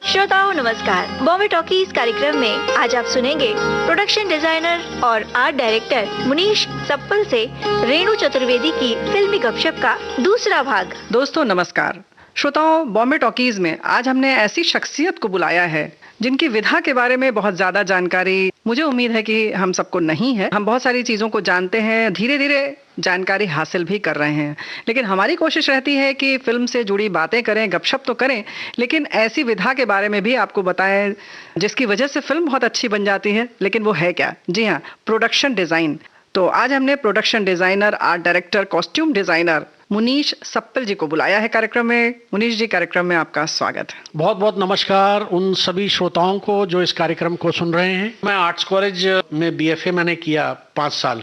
श्रोताओं नमस्कार। बॉम्बे टॉकीज कार्यक्रम में आज आप सुनेंगे प्रोडक्शन डिजाइनर और आर्ट डायरेक्टर मुनीश सप्पल से रेणु चतुर्वेदी की फिल्मी गपशप का दूसरा भाग। दोस्तों नमस्कार। श्रोताओं, बॉम्बे टॉकीज में आज हमने ऐसी शख्सियत को बुलाया है जिनकी विधा के बारे में बहुत ज्यादा जानकारी मुझे उम्मीद है कि हम सबको नहीं है। हम बहुत सारी चीजों को जानते हैं, धीरे धीरे जानकारी हासिल भी कर रहे हैं, लेकिन हमारी कोशिश रहती है कि फिल्म से जुड़ी बातें करें, गपशप तो करें, लेकिन ऐसी विधा के बारे में भी आपको बताएं जिसकी वजह से फिल्म बहुत अच्छी बन जाती है। लेकिन वो है क्या? जी हाँ, प्रोडक्शन डिजाइन। तो आज हमने production designer, art director, costume designer Munish Sappal ji को बुलाया है कार्यक्रम में। मुनीश जी, कार्यक्रम में आपका स्वागत है। बहुत बहुत नमस्कार उन सभी श्रोताओं को जो इस कार्यक्रम को सुन रहे हैं। मैं आर्ट्स कॉलेज में बीएफए मैंने किया 5 साल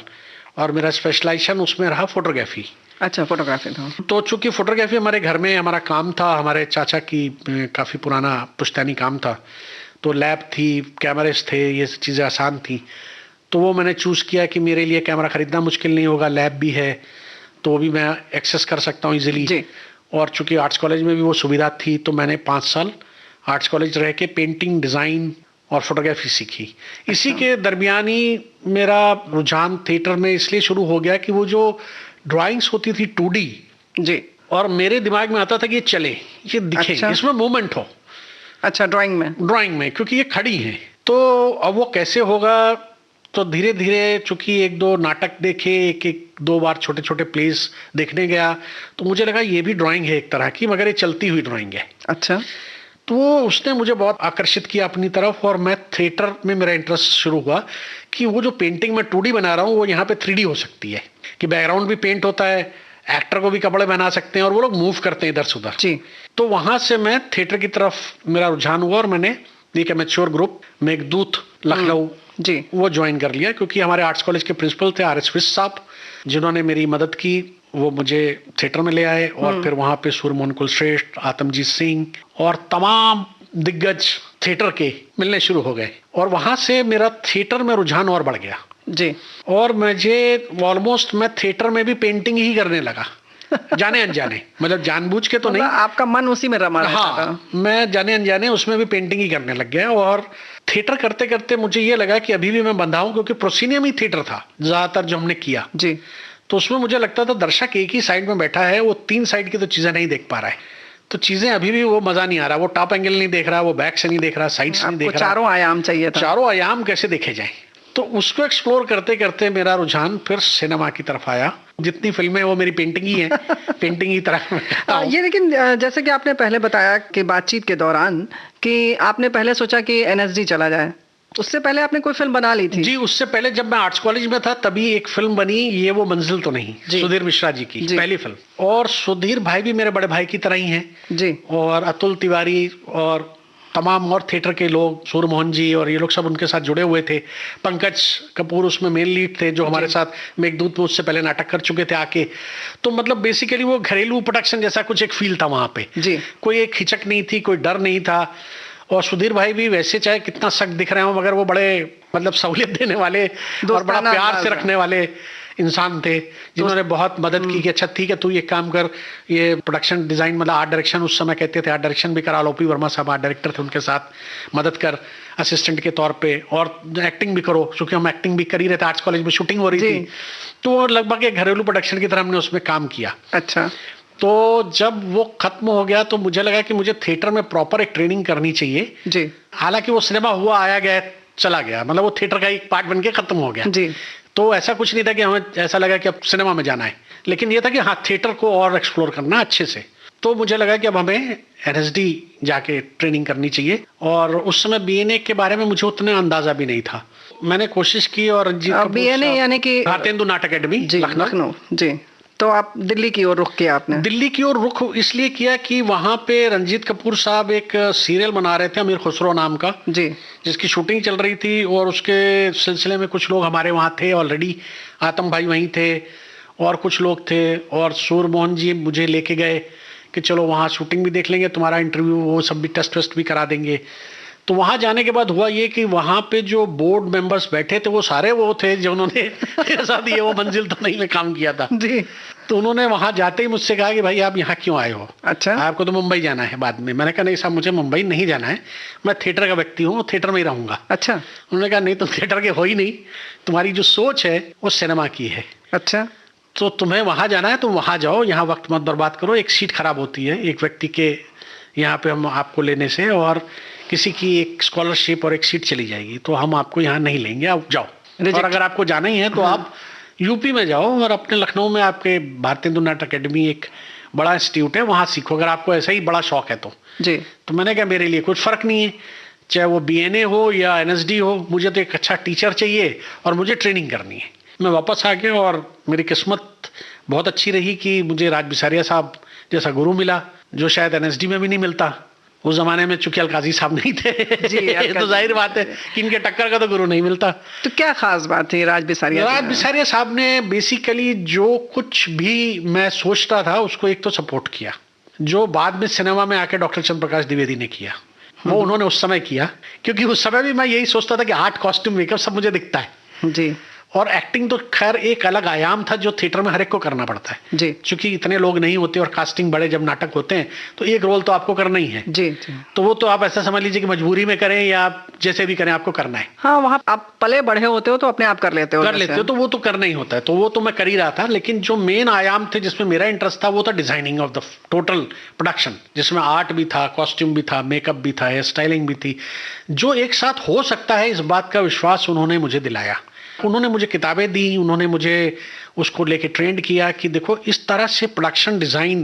और मेरा स्पेशलाइजेशन उसमें रहा फोटोग्राफी। अच्छा, फोटोग्राफी था। तो चूंकि फोटोग्राफी हमारे घर में हमारा काम था, हमारे चाचा की काफ़ी पुराना पुश्तैनी काम था, तो लैब थी, कैमरेज थे, ये चीज़ें आसान थी। तो वो मैंने चूज़ किया कि मेरे लिए कैमरा खरीदना मुश्किल नहीं होगा, लैब भी है तो वो भी मैं एक्सेस कर सकता हूँ इजीली। और चूंकि आर्ट्स कॉलेज में भी वो सुविधा थी तो मैंने 5 साल आर्ट्स कॉलेज रह के पेंटिंग, डिज़ाइन और फोटोग्राफी सीखी। इसी के दरमियान ही मेरा रुझान थिएटर में इसलिए शुरू हो गया कि वो जो ड्राइंग्स होती थी 2D जी, और मेरे दिमाग में आता था कि ये चले, ये दिखे, इसमें मूवमेंट हो। अच्छा, ड्राइंग में क्योंकि ये खड़ी है, तो अब वो कैसे होगा? तो धीरे धीरे चूंकि 1-2 नाटक देखे, 1-2 बार छोटे छोटे प्लेस देखने गया, तो मुझे लगा ये भी ड्राइंग है एक तरह की, मगर ये चलती हुई ड्राइंग है। अच्छा। तो उसने मुझे बहुत आकर्षित किया अपनी तरफ और मैं थिएटर में मेरा इंटरेस्ट शुरू हुआ कि वो जो पेंटिंग मैं 2D बना रहा हूँ वो यहाँ पे 3D हो सकती है, कि बैकग्राउंड भी पेंट होता है, एक्टर को भी कपड़े बना सकते हैं और वो लोग मूव करते हैं इधर से उधर जी। तो वहां से मैं थिएटर की तरफ मेरा रुझान हुआ और मैंने एक एमेच्योर ग्रुप मेघदूत लखनऊ जी वो ज्वाइन कर लिया, क्योंकि हमारे आर्ट्स कॉलेज के प्रिंसिपल थे RS विश साहब, जिन्होंने मेरी मदद की। वो मुझे थिएटर में ले आए और फिर वहां पे सूर्यमोहन कुलश्रेष्ठ, आतमजीत सिंह और तमाम दिग्गज थिएटर के मिलने शुरू हो गए और वहां से मेरा थिएटर में रुझान और बढ़ गया जी। और मुझे ऑलमोस्ट मैं थिएटर में भी पेंटिंग ही करने लगा जाने अनजाने, मतलब जानबूझ के तो नहीं, आपका मन उसी में रमा रहता था। मैं जाने अनजाने उसमें भी पेंटिंग ही करने लग गया और थिएटर करते करते मुझे ये लगा कि अभी भी मैं बंधा हूं, क्योंकि प्रोसीनियम ही थिएटर था ज्यादातर जो हमने किया जी। तो उसमें मुझे लगता था दर्शक एक ही साइड में बैठा है, वो 3 साइड की तो चीजें नहीं देख पा रहा है, तो चीजें अभी भी वो मजा नहीं आ रहा, वो टॉप एंगल नहीं देख रहा, वो बैक से नहीं देख रहा, साइड से नहीं देख रहा, चारों आयाम चाहिए था। चारों आयाम कैसे देखे जाए। तो उसको एक्सप्लोर करते करते मेरा रुझान फिर सिनेमा की तरफ आया। जितनी फिल्में वो मेरी पेंटिंग ही है पेंटिंग ही तरह ये। लेकिन जैसे कि आपने पहले बताया कि बातचीत के दौरान कि आपने पहले सोचा कि NSD चला जाए, उससे पहले आपने कोई फिल्म बना ली थी? जी, उससे पहले जब मैं आर्ट्स कॉलेज में था तभी एक फिल्म बनी, ये वो मंजिल तो नहीं, सुधीर मिश्रा जी की पहली फिल्म। और सुधीर भाई भी मेरे बड़े भाई की तरह ही हैं जी, और अतुल तिवारी और तमाम और थिएटर के लोग, सूर्यमोहन जी और ये लोग सब उनके साथ जुड़े हुए थे। पंकज कपूर उसमें मेन लीड थे, जो हमारे साथ मेघदूत में उससे पहले नाटक कर चुके थे आके। तो मतलब बेसिकली वो घरेलू प्रोडक्शन जैसा कुछ एक फील था वहां पे जी। कोई एक हिचक नहीं थी, कोई डर नहीं था। और सुधीर भाई भी वैसे चाहे कितना सख्त दिख रहे हो, मगर वो बड़े मतलब सहूलियत देने वाले और बड़ा प्यार से रखने वाले इंसान थे, जिन्होंने बहुत मदद की कि अच्छा ठीक है तू ये काम कर, ये प्रोडक्शन डिजाइन मतलब आर्ट डायरेक्शन उस समय कहते थे, आर्ट डायरेक्शन भी करा। लोपी वर्मा साहब आर्ट डायरेक्टर थे, उनके साथ मदद कर असिस्टेंट के तौर पे, और एक्टिंग भी करो, क्योंकि हम एक्टिंग भी कर ही रहे थे, आर्ट्स कॉलेज में शूटिंग हो रही थी, तो लगभग एक घरेलू प्रोडक्शन की तरह हमने उसमें काम किया। अच्छा। तो जब वो खत्म हो गया तो मुझे लगा कि मुझे थिएटर में प्रॉपर एक ट्रेनिंग करनी चाहिए जी। हालांकि वो सिनेमा हुआ, आया गया, चला गया, मतलब वो थिएटर का एक पार्ट बन के खत्म हो गया जी। तो ऐसा कुछ नहीं था कि हमें ऐसा लगा कि अब सिनेमा में जाना है, लेकिन ये था कि हाँ थिएटर को और एक्सप्लोर करना अच्छे से। तो मुझे लगा कि अब हमें NSD जाके ट्रेनिंग करनी चाहिए, और उस समय BNA के बारे में मुझे उतना अंदाजा भी नहीं था। मैंने कोशिश की और BNA यानी कि भारतेंदु नाटक अकेडमी लखनऊ जी। तो आप दिल्ली की ओर रुख किया आपने? दिल्ली की ओर रुख इसलिए किया कि वहां पे रंजीत कपूर साहब एक सीरियल बना रहे थे अमीर खुसरो नाम का जी, जिसकी शूटिंग चल रही थी, और उसके सिलसिले में कुछ लोग हमारे वहाँ थे ऑलरेडी, आतम भाई वहीं थे और कुछ लोग थे, और सूर्यमोहन जी मुझे लेके गए कि चलो वहाँ शूटिंग भी देख लेंगे, तुम्हारा इंटरव्यू वो सब भी टेस्ट भी करा देंगे। तो वहां जाने के बाद हुआ ये कि वहां पे जो बोर्ड मेंबर्स बैठे थे वो सारे वो थे जो उन्होंने मेरे साथ ये वो मंजिल तो नहीं में काम किया था जी। तो उन्होंने वहां जाते ही मुझसे कहा कि भाई आप यहाँ क्यों आए हो? अच्छा, आपको तो मुंबई जाना है बाद में। मैंने कहा नहीं साहब, मुझे मुंबई नहीं जाना है, मैं थिएटर का व्यक्ति हूँ, थिएटर में ही रहूंगा। अच्छा। उन्होंने कहा नहीं, तुम थिएटर के हो ही नहीं, तुम्हारी जो सोच है वो सिनेमा की है। अच्छा। तो तुम्हें वहां जाना है, तुम वहां जाओ, यहाँ वक्त मत बर्बाद करो। एक सीट खराब होती है एक व्यक्ति के यहाँ पे हम आपको लेने से, और किसी की एक स्कॉलरशिप और एक सीट चली जाएगी, तो हम आपको यहाँ नहीं लेंगे, आप जाओ। और अगर आपको जाना ही है तो आप यूपी में जाओ, और अपने लखनऊ में आपके भारतीय हिंदू नाट्य अकेडमी एक बड़ा इंस्टीट्यूट है, वहाँ सीखो, अगर आपको ऐसा ही बड़ा शौक है तो। जी। तो मैंने कहा मेरे लिए कुछ फर्क नहीं है, चाहे वो BNA हो या NSD हो, मुझे तो एक अच्छा टीचर चाहिए और मुझे ट्रेनिंग करनी है। मैं वापस आ गया और मेरी किस्मत बहुत अच्छी रही कि मुझे राज बिसारिया साहब जैसा गुरु मिला, जो शायद NSD में भी नहीं मिलता। उस जमाने में चूंकि अलकाजी साहब नहीं थे जी, तो जाहिर बात है कि इनके टक्कर का तो गुरु नहीं मिलता। तो क्या खास बात थी राज बिसारिया? राज बिसारिया साहब ने बेसिकली जो कुछ भी मैं सोचता था उसको एक तो सपोर्ट किया, जो बाद में सिनेमा में आके डॉक्टर चंद्र प्रकाश द्विवेदी ने किया, वो उन्होंने उस समय किया, क्योंकि उस समय भी मैं यही सोचता था कि आर्ट, कॉस्ट्यूम, मेकअप सब मुझे दिखता है जी, और एक्टिंग तो खैर एक अलग आयाम था जो थिएटर में हर एक को करना पड़ता है जी, क्योंकि इतने लोग नहीं होते और कास्टिंग बड़े जब नाटक होते हैं तो एक रोल तो आपको करना ही है जी, जी। तो वो तो आप ऐसा समझ लीजिए कि मजबूरी में करें या आप जैसे भी करें, आपको करना है। हाँ, वहाँ आप पले बढ़े होते हो तो अपने आप कर लेते हो तो वो तो करना ही होता है, तो वो तो मैं कर ही रहा था। लेकिन जो मेन आयाम थे जिसमें मेरा इंटरेस्ट था वो था designing of the total production, जिसमें आर्ट भी था, कॉस्ट्यूम भी था, मेकअप भी था, हेयर स्टाइलिंग भी थी, जो एक साथ हो सकता है इस बात का विश्वास उन्होंने मुझे दिलाया। उन्होंने मुझे किताबें दी, उन्होंने मुझे उसको लेके ट्रेंड किया कि देखो इस तरह से प्रोडक्शन डिज़ाइन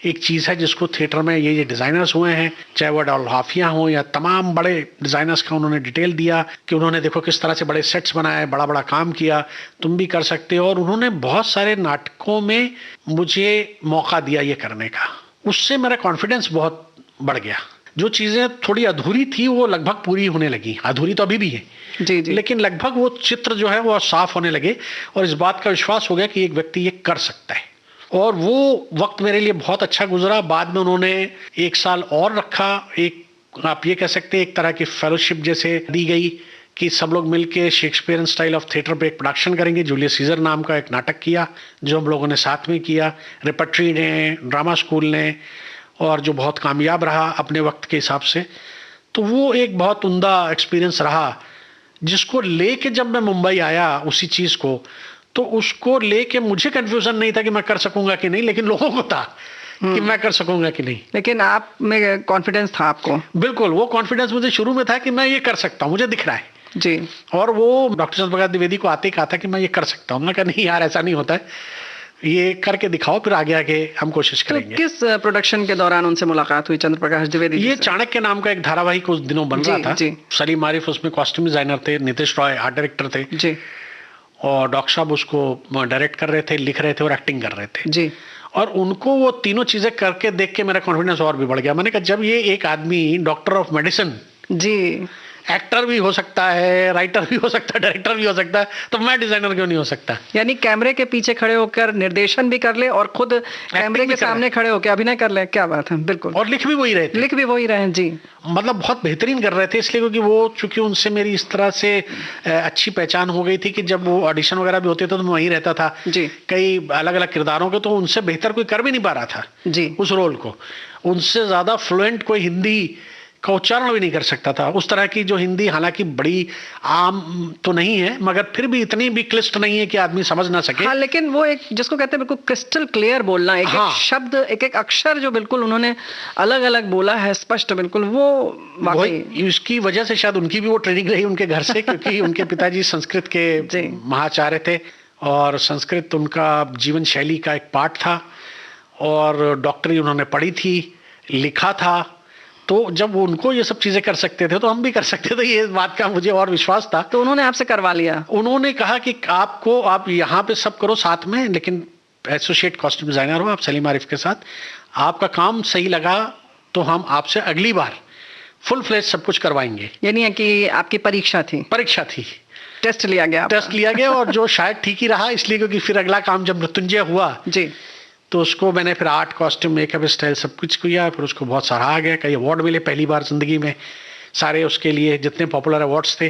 एक चीज़ है जिसको थिएटर में ये डिज़ाइनर्स हुए हैं, चाहे वो डॉल हाफिया हो या तमाम बड़े डिज़ाइनर्स का उन्होंने डिटेल दिया कि उन्होंने देखो किस तरह से बड़े सेट्स बनाए, बड़ा बड़ा काम किया, तुम भी कर सकते हो। और उन्होंने बहुत सारे नाटकों में मुझे मौका दिया ये करने का, उससे मेरा कॉन्फिडेंस बहुत बढ़ गया। जो चीज़ें थोड़ी अधूरी थी वो लगभग पूरी होने लगी, अधूरी तो अभी भी है जी, जी। लेकिन लगभग वो चित्र जो है वो साफ होने लगे और इस बात का विश्वास हो गया कि एक व्यक्ति ये कर सकता है। और वो वक्त मेरे लिए बहुत अच्छा गुजरा। बाद में उन्होंने 1 साल और रखा, एक आप ये कह सकते हैं एक तरह की फेलोशिप जैसे दी गई कि सब लोग मिलके शेक्सपियरन स्टाइल ऑफ थिएटर पे एक प्रोडक्शन करेंगे। जूलियस सीजर नाम का एक नाटक किया जो हम लोगों ने साथ में किया, रेपर्टरी ने, ड्रामा स्कूल ने, और जो बहुत कामयाब रहा अपने वक्त के हिसाब से। तो वो एक बहुत उम्दा एक्सपीरियंस रहा जिसको लेके जब मैं मुंबई आया उसी चीज़ को, तो उसको लेके मुझे कंफ्यूजन नहीं था कि मैं कर सकूंगा कि नहीं, लेकिन लोगों को था कि मैं कर सकूंगा कि नहीं। लेकिन आप में कॉन्फिडेंस था आपको? बिल्कुल, वो कॉन्फिडेंस मुझे शुरू में था कि मैं ये कर सकता हूँ, मुझे दिख रहा है जी। और वो डॉक्टर चंद्र प्रकाश द्विवेदी को आते ही कहा था कि मैं ये कर सकता हूँ। मैं कहा नहीं यार, ऐसा नहीं होता है, ये करके दिखाओ, फिर आगे आगे हम कोशिश करेंगे। तो किस प्रोडक्शन के दौरान उनसे मुलाकात हुई चंद्र प्रकाश द्विवेदी? ये चाणक्य नाम का एक धारावाहिक उस दिनों बन रहा था। सलीम आरिफ उसमें कॉस्ट्यूम डिजाइनर थे, नितेश रॉय आर्ट डायरेक्टर थे जी, और डॉक्टर साहब उसको डायरेक्ट कर रहे थे, लिख रहे थे और एक्टिंग कर रहे थे जी। और उनको वो तीनों चीजें करके देख के मेरा कॉन्फिडेंस और भी बढ़ गया। मैंने कहा जब ये एक आदमी डॉक्टर ऑफ मेडिसिन जी, एक्टर भी हो सकता है, राइटर भी हो सकता है, डायरेक्टर भी हो सकता है, तो मैं डिजाइनर क्यों नहीं हो सकता? यानी कैमरे के पीछे खड़े होकर निर्देशन भी कर ले और खुद कैमरे के सामने खड़े होकर अभिनय कर ले, क्या बात है। बिल्कुल, और लिख भी वही रहे थे, लिख भी वही रहे जी। मतलब बहुत बेहतरीन कर रहे थे, इसलिए क्योंकि वो चूंकि उनसे मेरी इस तरह से अच्छी पहचान हो गई थी कि जब वो ऑडिशन वगैरह भी होते थे तो मैं वहीं रहता था जी। कई अलग अलग किरदारों के, तो उनसे बेहतर कोई कर भी नहीं पा रहा था जी उस रोल को। उनसे ज्यादा फ्लुएंट कोई हिंदी का उच्चारण भी नहीं कर सकता था। उस तरह की जो हिंदी हालांकि बड़ी आम तो नहीं है मगर फिर भी इतनी भी क्लिष्ट नहीं है कि आदमी समझ ना सके। हाँ, लेकिन वो एक जिसको कहते हैं बिल्कुल क्रिस्टल क्लियर बोलना, एक हाँ। एक शब्द, एक एक अक्षर जो बिल्कुल उन्होंने अलग अलग बोला है, स्पष्ट बिल्कुल, वो वाकई इसकी वजह से शायद उनकी भी वो ट्रेनिंग रही उनके घर से क्योंकि उनके पिताजी संस्कृत के महाचार्य थे और संस्कृत उनका जीवन शैली का एक पार्ट था और डॉक्टरी उन्होंने पढ़ी थी, लिखा था। तो जब उनको ये सब चीजें कर सकते थे तो हम भी कर सकते थे, ये बात का मुझे और विश्वास था। तो उन्होंने आपसे करवा लिया? उन्होंने कहा कि आप यहाँ पे सब करो साथ में, लेकिन एसोसिएट कॉस्ट्यूम डिजाइनर हो आप सलीम आरिफ के साथ, आपका काम सही लगा तो हम आपसे अगली बार फुल फ्लेज सब कुछ करवाएंगे। यानी कि आपकी परीक्षा थी? परीक्षा थी, टेस्ट लिया गया और जो शायद ठीक ही रहा, इसलिए क्योंकि फिर अगला काम जब मृत्युंजय हुआ जी तो उसको मैंने फिर आर्ट, कॉस्ट्यूम, मेकअप, स्टाइल सब कुछ किया, फिर उसको बहुत सराहा गया, कई अवार्ड मिले पहली बार जिंदगी में, सारे उसके लिए जितने पॉपुलर अवार्ड्स थे।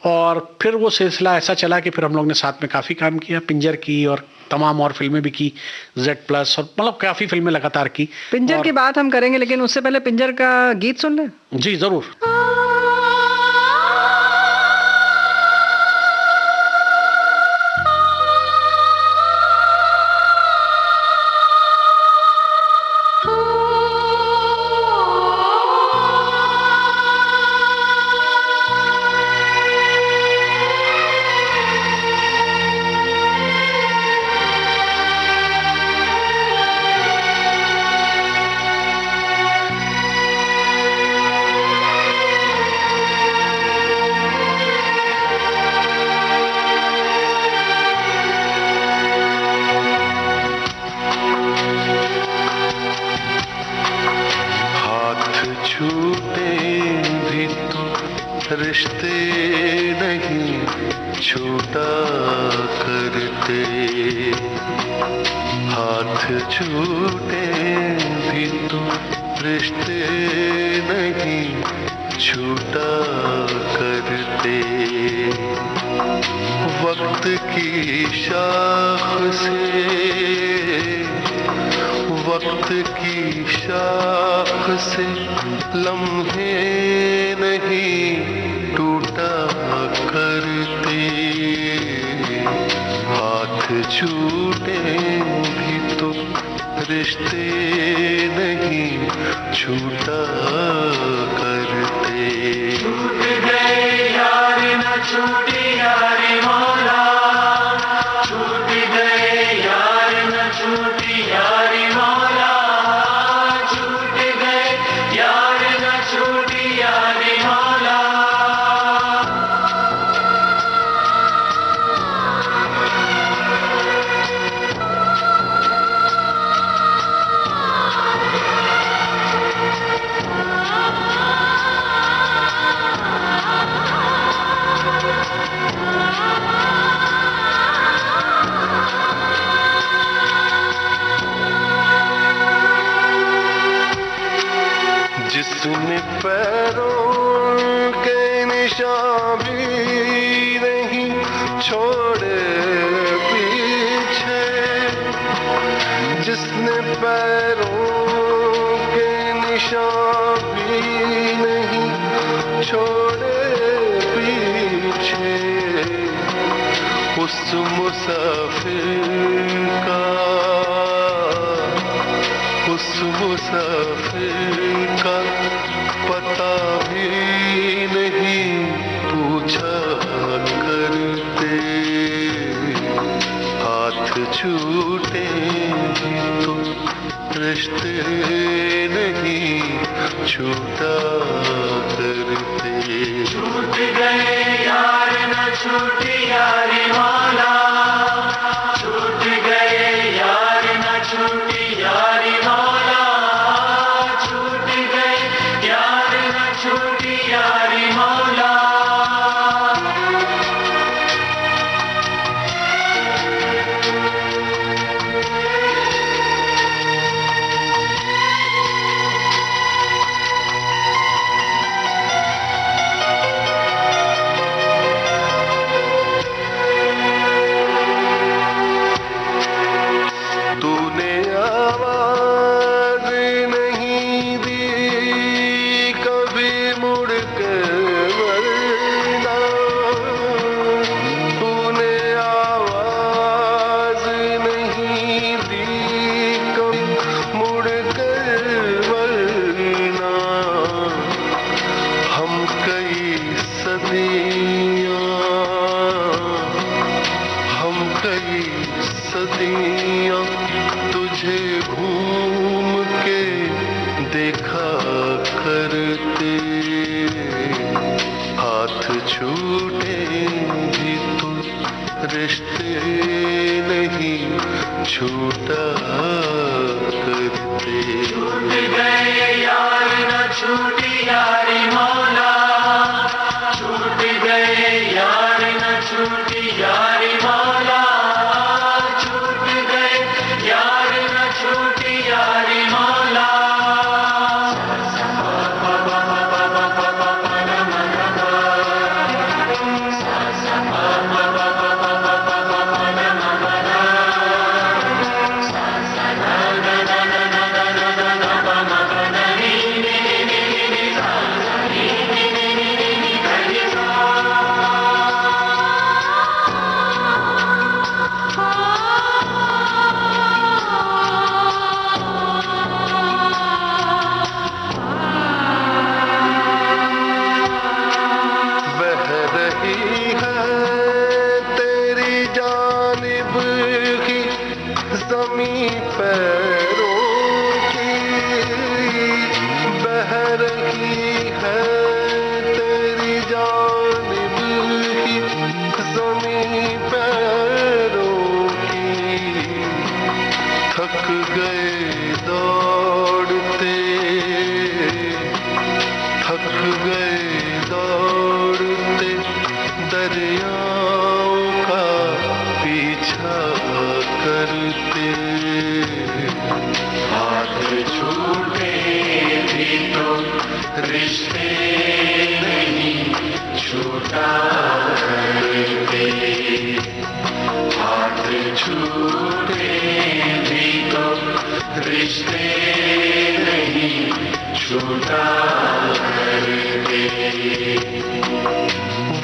और फिर वो सिलसिला ऐसा चला कि फिर हम लोग ने साथ में काफ़ी काम किया, पिंजर की और तमाम और फिल्में भी की, Z+ और मतलब काफ़ी फिल्में लगातार की। पिंजर की बात हम करेंगे, लेकिन उससे पहले पिंजर का गीत सुन लें। जी ज़रूर। रिश्ते नहीं छूटा करते, हाथ छूटे भी तो रिश्ते नहीं छूटा करते। वक्त की शाख से, वक्त की शाख से लम्हे नहीं टूटा करते, हाथ छूटे भी तो रिश्ते नहीं छूटा करते। छूट गए यार न छूटी यारी मौला, छूट गए यार न छूटी यारी मौला, छूट गए यार न छूटी यारी मौला। जिसने पैरों के निशान भी नहीं छोड़े पीछे, जिसने पैरों के निशान भी नहीं छोड़े पीछे, उस मुसाफिर का, उस मुसाफिर का पता भी नहीं पूछा करते, हाथ छूटे तो रिश्ते नहीं छूटा करते। छूट गए यार न छूटी यारी मौला, छूट गए यार न छूटी यारी मौला, छूट गए यार न छूटी यारी मौला। तूने आवाज नहीं दी कभी मुड़ कर वरना, तूने आवाज नहीं दी कभी मुड़ कर वरना, हम कई सदियां, हम कई सदियां तुझे घूम के देखा करते, हाथ छूटे भी तो रिश्ते नहीं छूटा करते। छूट गए यार न छूटी यारी मौला, छूट गए यार न छूटी यारी मौला, छूट गए यार न छूटी यारी मौला। सा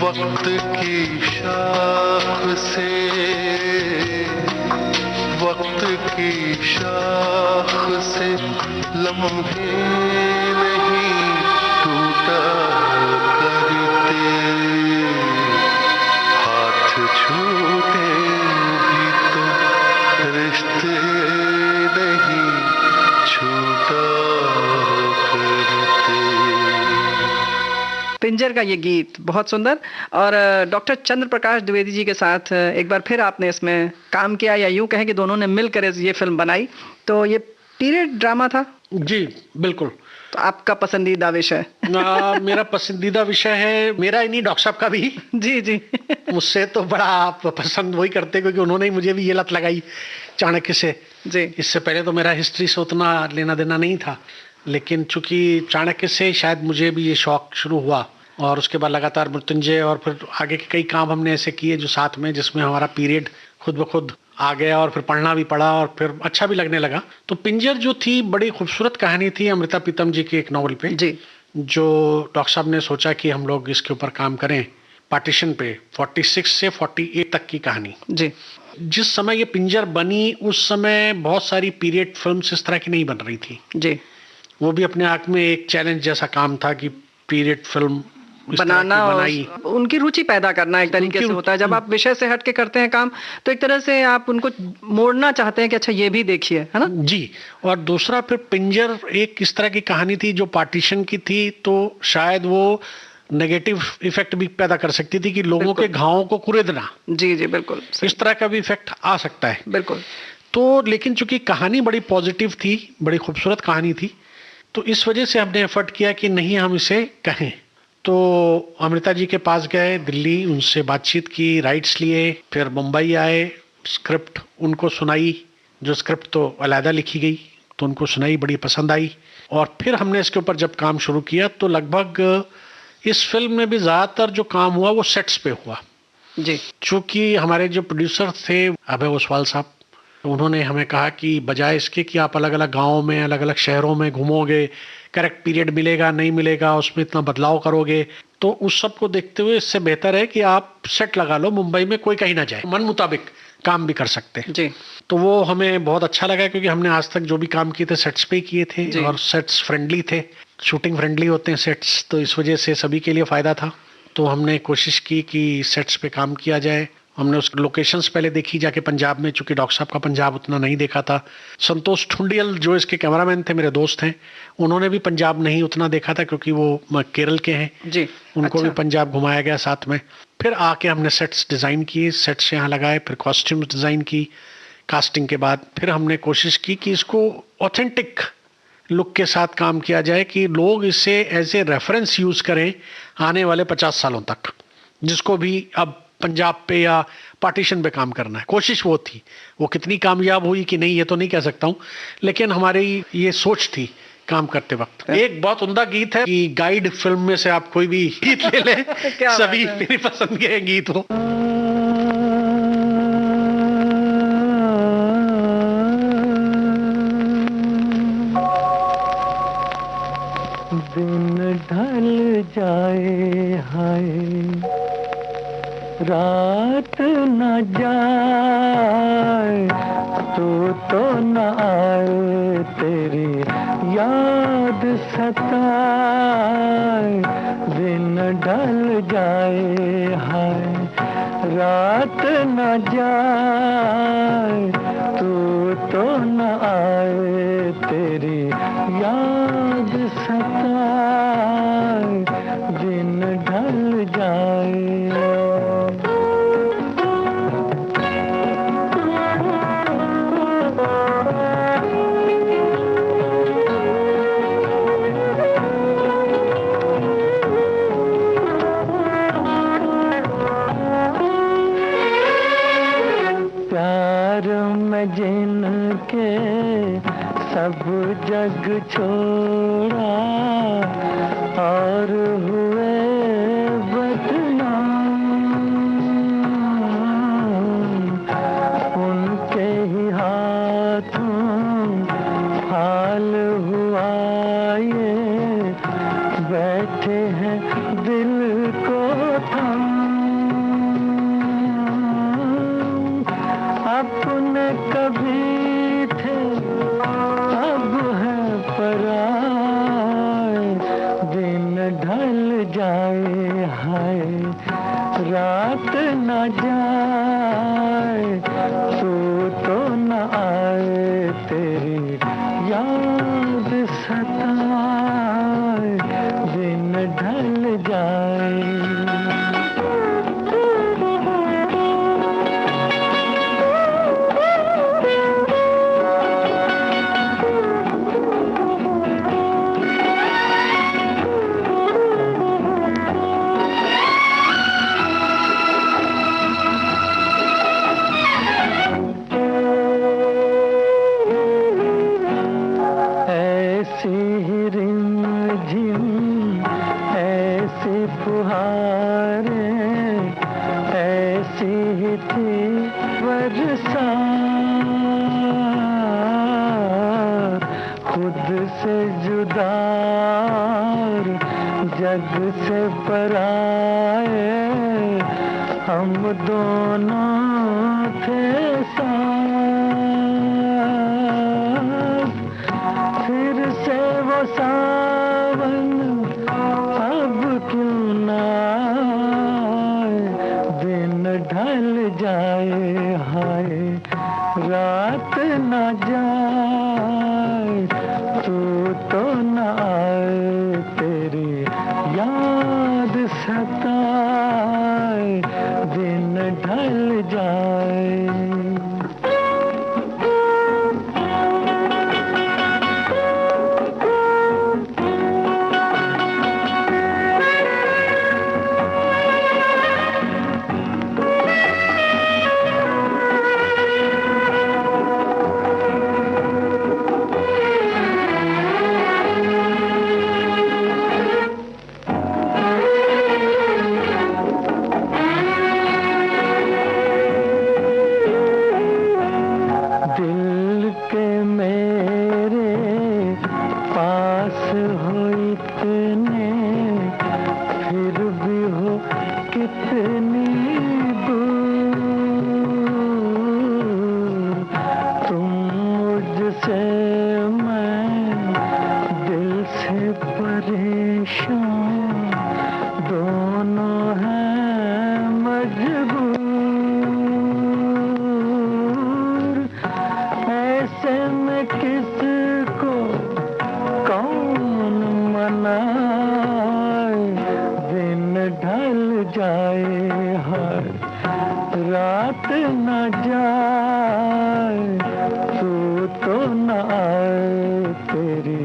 वक्त की शाख से, वक्त की शाख से लम्हे नहीं टूटा करते, हाथ छूटे भी तो रिश्ते नहीं छूटा करते। पिंजर का ये गीत बहुत सुंदर। और डॉक्टर चंद्र प्रकाश द्विवेदी जी के साथ एक बार फिर आपने इसमें काम किया, या यूं कहें कि दोनों ने मिलकर ये फिल्म बनाई। तो ये पीरियड ड्रामा था? जी बिल्कुल। तो आपका पसंदीदा विषय? मेरा पसंदीदा विषय है, मेरा ही नहीं, डॉक्टर साहब का भी। जी जी। मुझसे तो बड़ा आप पसंद वही करते, क्योंकि उन्होंने ही मुझे भी ये लत लगाई चाणक्य से। जी। इससे पहले तो मेरा हिस्ट्री से उतना लेना देना नहीं था, लेकिन चूंकि चाणक्य से शायद मुझे भी ये शौक शुरू हुआ, और उसके बाद लगातार मृत्युंजय और फिर आगे के कई काम हमने ऐसे किए जो साथ में, जिसमें हमारा पीरियड खुद ब खुद आ गया, और फिर पढ़ना भी पड़ा और फिर अच्छा भी लगने लगा। तो पिंजर जो थी बड़ी खूबसूरत कहानी थी अमृता प्रीतम जी की एक नॉवल पे जी, जो डॉक्टर साहब ने सोचा कि हम लोग इसके ऊपर काम करें। पार्टीशन पे 46 से 48 तक की कहानी जी। जिस समय ये पिंजर बनी उस समय बहुत सारी पीरियड फिल्म्स इस तरह की नहीं बन रही थी जी। वो भी अपने आप में एक चैलेंज जैसा काम था कि पीरियड फिल्म बनाना और उनकी रुचि पैदा करना एक तरीके से होता है। जब आप विषय से हट के करते हैं काम, तो एक तरह से आप उनको मोड़ना चाहते हैं कि अच्छा ये भी देखिए, है ना जी। और दूसरा फिर पिंजर एक इस तरह की कहानी थी जो पार्टीशन की थी, तो शायद वो नेगेटिव इफेक्ट भी पैदा कर सकती थी कि लोगों के घावों को कुरेदना। जी जी बिल्कुल, इस तरह का भी इफेक्ट आ सकता है बिल्कुल। तो लेकिन चूंकि कहानी बड़ी पॉजिटिव थी, बड़ी खूबसूरत कहानी थी, तो इस वजह से हमने एफर्ट किया कि नहीं हम इसे कहें। तो अमृता जी के पास गए दिल्ली, उनसे बातचीत की, राइट्स लिए, फिर मुंबई आए, स्क्रिप्ट उनको सुनाई, जो स्क्रिप्ट तो अलहदा लिखी गई, तो उनको सुनाई, बड़ी पसंद आई। और फिर हमने इसके ऊपर जब काम शुरू किया तो लगभग इस फिल्म में भी ज़्यादातर जो काम हुआ वो सेट्स पे हुआ जी। चूँकि हमारे जो प्रोड्यूसर थे अभय ओसवाल साहब, उन्होंने हमें कहा कि बजाय इसके कि आप अलग अलग गाँव में, अलग अलग शहरों में घूमोगे, करेक्ट पीरियड मिलेगा नहीं मिलेगा, उसमें इतना बदलाव करोगे, तो उस सब को देखते हुए इससे बेहतर है कि आप सेट लगा लो मुंबई में, कोई कहीं ना जाए, मन मुताबिक काम भी कर सकते हैं जी। तो वो हमें बहुत अच्छा लगा, क्योंकि हमने आज तक जो भी काम किए थे सेट्स पे किए थे, और सेट्स फ्रेंडली थे, शूटिंग फ्रेंडली होते हैं सेट्स, तो इस वजह से सभी के लिए फ़ायदा था। तो हमने कोशिश की कि सेट्स पे काम किया जाए। हमने उस लोकेशंस पहले देखी जाके पंजाब में, चूंकि डॉक्टर साहब का पंजाब उतना नहीं देखा था। संतोष ठुंडियल जो इसके कैमरामैन थे, मेरे दोस्त हैं, उन्होंने भी पंजाब नहीं उतना देखा था, क्योंकि वो केरल के हैं जी। उनको भी पंजाब घुमाया गया साथ में। फिर आके हमने सेट्स डिज़ाइन किए, सेट्स यहाँ लगाए, फिर कॉस्ट्यूम्स डिज़ाइन की। कास्टिंग के बाद फिर हमने कोशिश की कि इसको ऑथेंटिक लुक के साथ काम किया जाए, कि लोग इसे एज ए रेफरेंस यूज़ करें आने वाले 50 सालों तक, जिसको भी अब पंजाब पे या पार्टीशन पे काम करना है। कोशिश वो थी, वो कितनी कामयाब हुई कि नहीं ये तो नहीं कह सकता हूँ, लेकिन हमारी ये सोच थी काम करते वक्त। एक बहुत उम्दा गीत है कि गाइड फिल्म में से आप कोई भी गीत ले लें, सभी मेरी पसंद के गीत हो। दिन ढल जाए हाय रात न जाए तो न आए तेरी याद सताए। दिन ढल जाए हाय रात न जाए तो न आए तेरी याद सताए। दिन ढल जाए। जिनके सब जग छोड़ा और हुए बदनाम उनके ही हाथों हाल हुआ ये बैठे हैं दिल को थाम। अपने कभी थे अब है पराए। दिन ढल जाए हाय रात न जाए तो न आए तेरी याद सताए। दिन ढल जाए। जग से पराए हम दोनों थे साथ। फिर से वो सावन अब क्यों ना आए। दिन ढल जाए हाय रात न जाए तो न आए तेरी याद सताए। दिन ढल जाए। रात न जाए तो न आए तेरी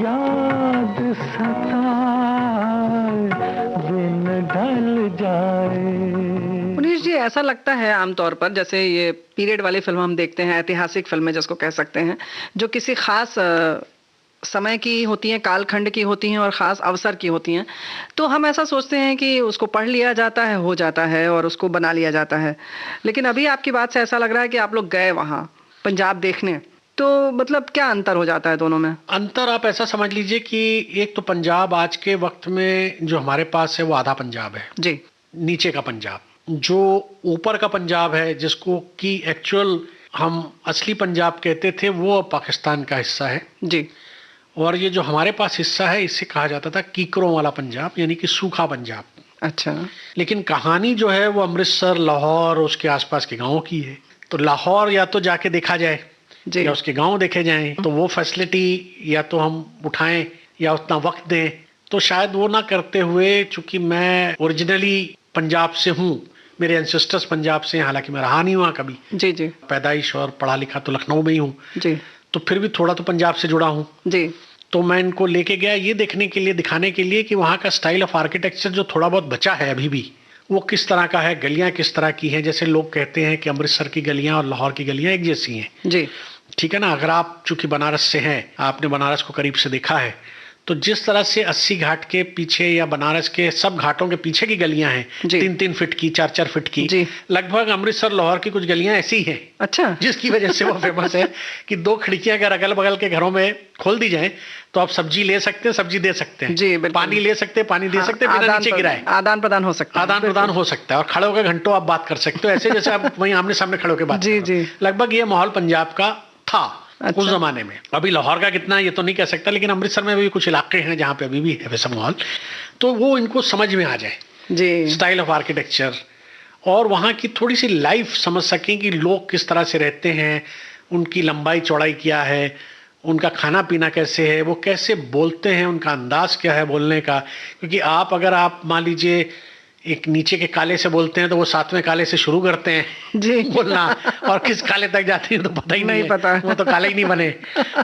याद सताए। दिन ढल जाए। मुनीश जी, ऐसा लगता है आमतौर पर जैसे ये पीरियड वाली फिल्म हम देखते हैं, ऐतिहासिक फिल्में जिसको कह सकते हैं, जो किसी खास समय की होती हैं, कालखंड की होती हैं और ख़ास अवसर की होती हैं। तो हम ऐसा सोचते हैं कि उसको पढ़ लिया जाता है, हो जाता है और उसको बना लिया जाता है। लेकिन अभी आपकी बात से ऐसा लग रहा है कि आप लोग गए वहाँ पंजाब देखने, तो मतलब क्या अंतर हो जाता है दोनों में? अंतर आप ऐसा समझ लीजिए कि एक तो पंजाब आज के वक्त में जो हमारे पास है वो आधा पंजाब है जी, नीचे का पंजाब। जो ऊपर का पंजाब है, जिसको कि एक्चुअल हम असली पंजाब कहते थे, वो पाकिस्तान का हिस्सा है जी। और ये जो हमारे पास हिस्सा है इसे कहा जाता था कीकरों वाला पंजाब, यानी कि सूखा पंजाब। अच्छा। लेकिन कहानी जो है वो अमृतसर, लाहौर, उसके आसपास के गाँव की है। तो लाहौर या तो जाके देखा जाए जी। या उसके गांव देखे जाएं, तो वो फैसिलिटी या तो हम उठाएं या उतना वक्त दें, तो शायद वो ना करते हुए, चूंकि मैं ओरिजिनली पंजाब से हूँ, मेरे एंसेस्टर्स पंजाब से हैं, हालांकि मैं रहा नहीं वहाँ कभी। जी जी। पैदाइश और पढ़ा लिखा तो लखनऊ में ही हूँ जी। तो फिर भी थोड़ा तो पंजाब से जुड़ा हूँ जी। तो मैं इनको लेके गया ये देखने के लिए, दिखाने के लिए कि वहाँ का स्टाइल ऑफ आर्किटेक्चर जो थोड़ा बहुत बचा है अभी भी, वो किस तरह का है, गलियाँ किस तरह की हैं। जैसे लोग कहते हैं कि अमृतसर की गलियाँ और लाहौर की गलियाँ एक जैसी हैं। जी। ठीक है ना। अगर आप चूंकि बनारस से हैं, आपने बनारस को करीब से देखा है, तो जिस तरह से 80 घाट के पीछे या बनारस के सब घाटों के पीछे की गलियां हैं, 3-3 फीट की, 4-4 फीट की, लगभग अमृतसर लाहौर की कुछ गलियां ऐसी हैं। अच्छा। जिसकी वजह से वो फेमस है कि 2 खिड़कियां अगर अगल बगल के घरों में खोल दी जाए तो आप सब्जी ले सकते हैं, सब्जी दे सकते हैं जी, पानी ले सकते हैं, पानी दे सकते हैं, बिना नीचे गिराए। आदान प्रदान हो सकता है। आदान प्रदान हो सकता है और खड़े होकर घंटों आप बात कर सकते हो, ऐसे जैसे आप वहीं आमने सामने खड़े होकर बात जी जी। लगभग ये माहौल पंजाब का था। अच्छा। उस जमाने में। अभी लाहौर का कितना ये तो नहीं कह सकता, लेकिन अमृतसर में भी कुछ इलाके हैं जहाँ पे अभी भी है वैसा माहौल, तो वो इनको समझ में आ जाए जी, स्टाइल ऑफ आर्किटेक्चर, और वहाँ की थोड़ी सी लाइफ समझ सकें कि लोग किस तरह से रहते हैं, उनकी लंबाई चौड़ाई क्या है, उनका खाना पीना कैसे है, वो कैसे बोलते हैं, उनका अंदाज क्या है बोलने का। क्योंकि अगर आप मान लीजिए एक नीचे के काले से बोलते हैं तो वो 7वें काले से शुरू करते हैं जी बोलना, और किस काले तक जाते हैं तो पता ही नहीं पता, वो तो काले ही नहीं बने।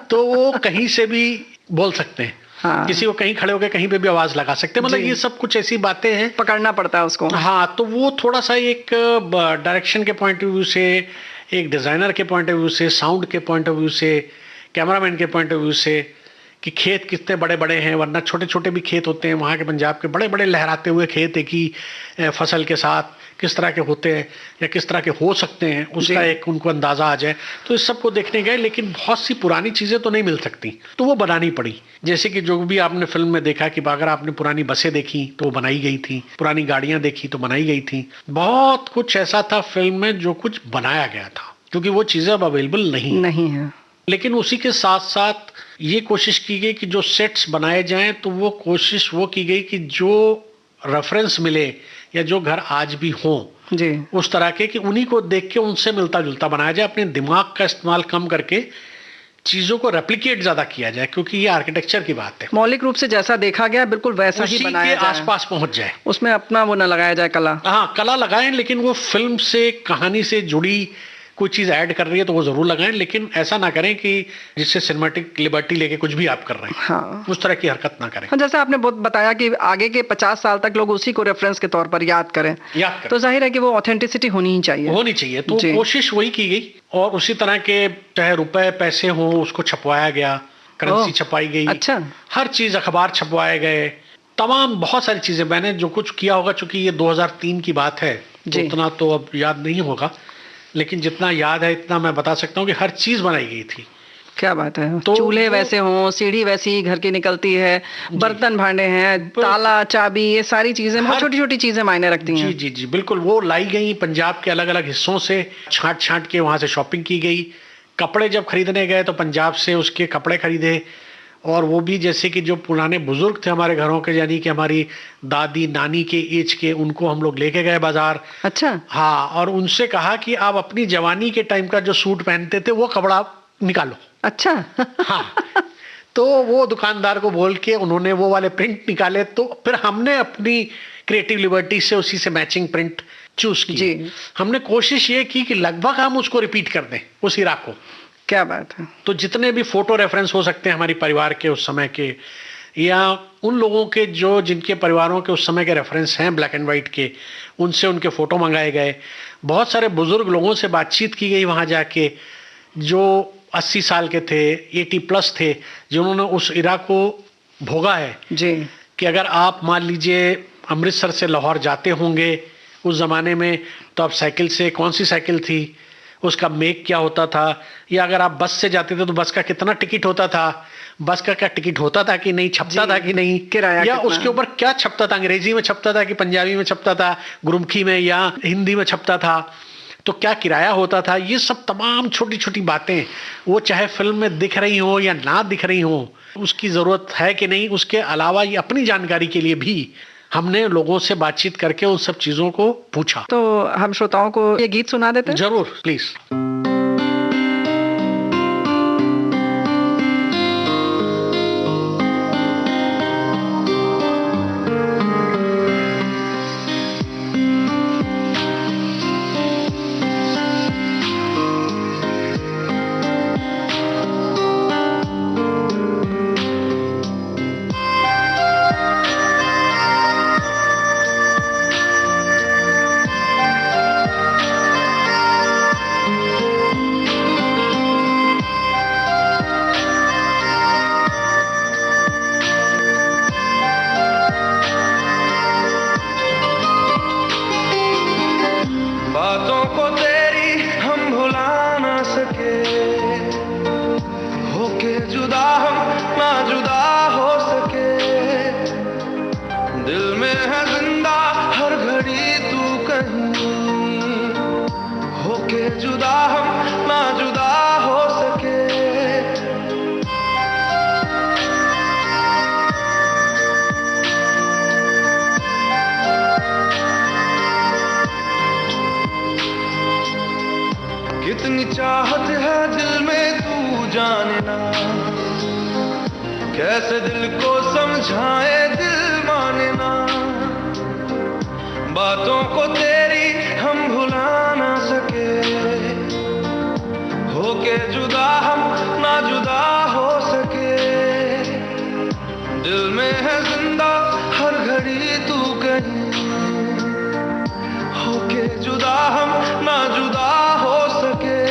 तो वो कहीं से भी बोल सकते हैं। हाँ। किसी को कहीं खड़े होकर कहीं पे भी आवाज लगा सकते हैं। मतलब ये सब कुछ ऐसी बातें हैं, पकड़ना पड़ता है उसको। हाँ, तो वो थोड़ा सा एक डायरेक्शन के पॉइंट ऑफ व्यू से, एक डिजाइनर के पॉइंट ऑफ व्यू से, साउंड के पॉइंट ऑफ व्यू से, कैमरामैन के पॉइंट ऑफ व्यू से, कि खेत कितने बड़े बड़े हैं, वरना छोटे छोटे भी खेत होते हैं वहाँ के पंजाब के, बड़े बड़े लहराते हुए खेत एक ही फसल के साथ किस तरह के होते हैं या किस तरह के हो सकते हैं, उसका एक उनको अंदाजा आ जाए। तो इस सब को देखने गए, लेकिन बहुत सी पुरानी चीज़ें तो नहीं मिल सकती, तो वो बनानी पड़ी। जैसे कि जो भी आपने फिल्म में देखा कि अगर आपने पुरानी बसें देखी तो वो बनाई गई थी, पुरानी गाड़ियाँ देखी तो बनाई गई थी। बहुत कुछ ऐसा था फिल्म में जो कुछ बनाया गया था, क्योंकि वो चीज़ें अब अवेलेबल नहीं है। लेकिन उसी के साथ साथ ये कोशिश की गई कि जो सेट्स बनाए जाएं तो वो कोशिश वो की गई कि जो रेफरेंस मिले या जो घर आज भी हों जी, उस तरह के, कि उन्हीं को देख के उनसे मिलता जुलता बनाया जाए, अपने दिमाग का इस्तेमाल कम करके चीजों को रेप्लिकेट ज्यादा किया जाए, क्योंकि ये आर्किटेक्चर की बात है। मौलिक रूप से जैसा देखा गया बिल्कुल वैसा ही बनाया जाए, आसपास पहुंच जाए, उसमें अपना वो न लगाया जाए कला। हाँ, कला लगाएं, लेकिन वो फिल्म से, कहानी से जुड़ी कोई चीज ऐड कर रही है तो वो जरूर लगाएं, लेकिन ऐसा ना करें कि जिससे सिनेमैटिक लिबर्टी लेके कुछ भी आप कर रहे हैं। हाँ, उस तरह की हरकत ना करें। जैसे आपने बहुत बताया कि आगे के 50 साल तक लोग उसी को रेफरेंस के तौर पर याद करें, तो जाहिर है कि वो ऑथेंटिसिटी होनी ही चाहिए। तो कोशिश वही की गई, और उसी तरह के चाहे रुपए पैसे हो उसको छपवाया गया, करेंसी छपाई गई। अच्छा। हर चीज, अखबार छपवाए गए, तमाम बहुत सारी चीजें। मैंने जो कुछ किया होगा, चूंकि ये 2003 की बात है, उतना तो अब याद नहीं होगा, लेकिन जितना याद है इतना मैं बता सकता हूँ कि हर चीज बनाई गई थी। क्या बात है। तो चूल्हे वैसे हों, सीढ़ी वैसी घर की निकलती है, बर्तन भांडे हैं, ताला चाबी, ये सारी चीजें, बहुत छोटी छोटी चीजें मायने रखती हैं। जी जी जी, बिल्कुल। वो लाई गई पंजाब के अलग अलग हिस्सों से, छांट छांट के वहां से शॉपिंग की गई। कपड़े जब खरीदने गए तो पंजाब से उसके कपड़े खरीदे, और वो भी जैसे कि जो पुराने बुजुर्ग थे हमारे घरों के, यानी कि हमारी दादी नानी के एज के, उनको हम लोग लेके गए बाजार। अच्छा। हाँ, और उनसे कहा कि आप अपनी जवानी के टाइम का जो सूट पहनते थे वो कपड़ा निकालो। अच्छा। हाँ, तो वो दुकानदार को बोल के उन्होंने वो वाले प्रिंट निकाले, तो फिर हमने अपनी क्रिएटिव लिबर्टी से उसी से मैचिंग प्रिंट चूज की। हमने कोशिश ये की कि लगभग हम उसको रिपीट कर दें, उस हीरा को। क्या बात है। तो जितने भी फोटो रेफरेंस हो सकते हैं हमारी परिवार के उस समय के, या उन लोगों के जो जिनके परिवारों के उस समय के रेफरेंस हैं ब्लैक एंड वाइट के, उनसे उनके फोटो मंगाए गए। बहुत सारे बुजुर्ग लोगों से बातचीत की गई वहां जाके, जो 80 साल के थे, 80+ थे, जिन्होंने उस इरा को भोगा है जी, कि अगर आप मान लीजिए अमृतसर से लाहौर जाते होंगे उस ज़माने में, तो आप साइकिल से, कौन सी साइकिल थी, उसका मेक क्या होता था, या अगर आप बस से जाते थे तो बस का कितना टिकट होता था, बस का क्या टिकट होता था कि नहीं, छपता था कि नहीं, किराया या उसके ऊपर क्या छपता था, अंग्रेजी में छपता था कि पंजाबी में छपता था, गुरुमुखी में या हिंदी में छपता था, तो क्या किराया होता था, ये सब तमाम छोटी छोटी बातें, वो चाहे फिल्म में दिख रही हो या ना दिख रही हो, उसकी ज़रूरत है कि नहीं, उसके अलावा ये अपनी जानकारी के लिए भी हमने लोगों से बातचीत करके उन सब चीज़ों को पूछा। तो हम श्रोताओं को ये गीत सुना देते हैं? जरूर, प्लीज। कितनी चाहत है दिल में तू जाने ना, कैसे दिल को समझाए दिल माने ना, बातों को तेरी हम भुला ना सके, होके जुदा हम ना जुदा हो सके, दिल में है जिंदा हर घड़ी तू कहीं, होके जुदा हम ना जुदा हो सके।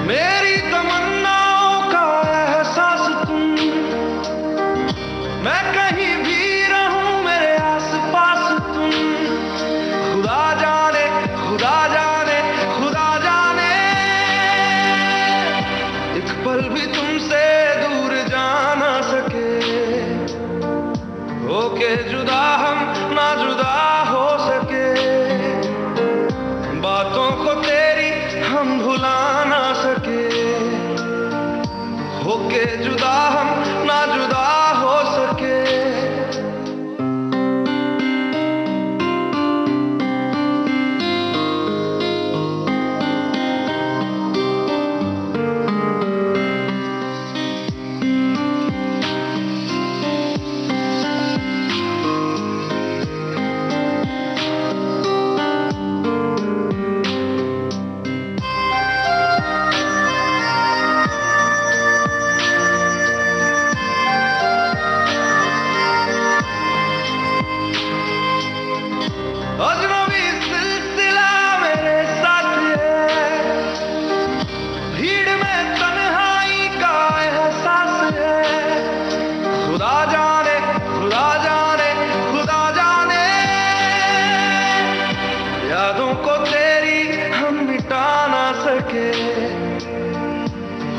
मेरी तमन्नाओं का एहसास तुम, मैं कहीं भी रहूं मेरे आसपास तुम, खुदा जाने खुदा जाने खुदा जाने, एक पल भी तुमसे दूर जा ना सके, होके जुदा हम ना जुदा हो सके, बातों को तेरी हम भुला ना सके, होके जुदा हम ना जुदा हो सके। अजनबी सिलसिला मेरे साथ है, भीड़ में तन्हाई का एहसास है, खुदा जाने खुदा जाने खुदा जाने, यादों को तेरी हम मिटा ना सके,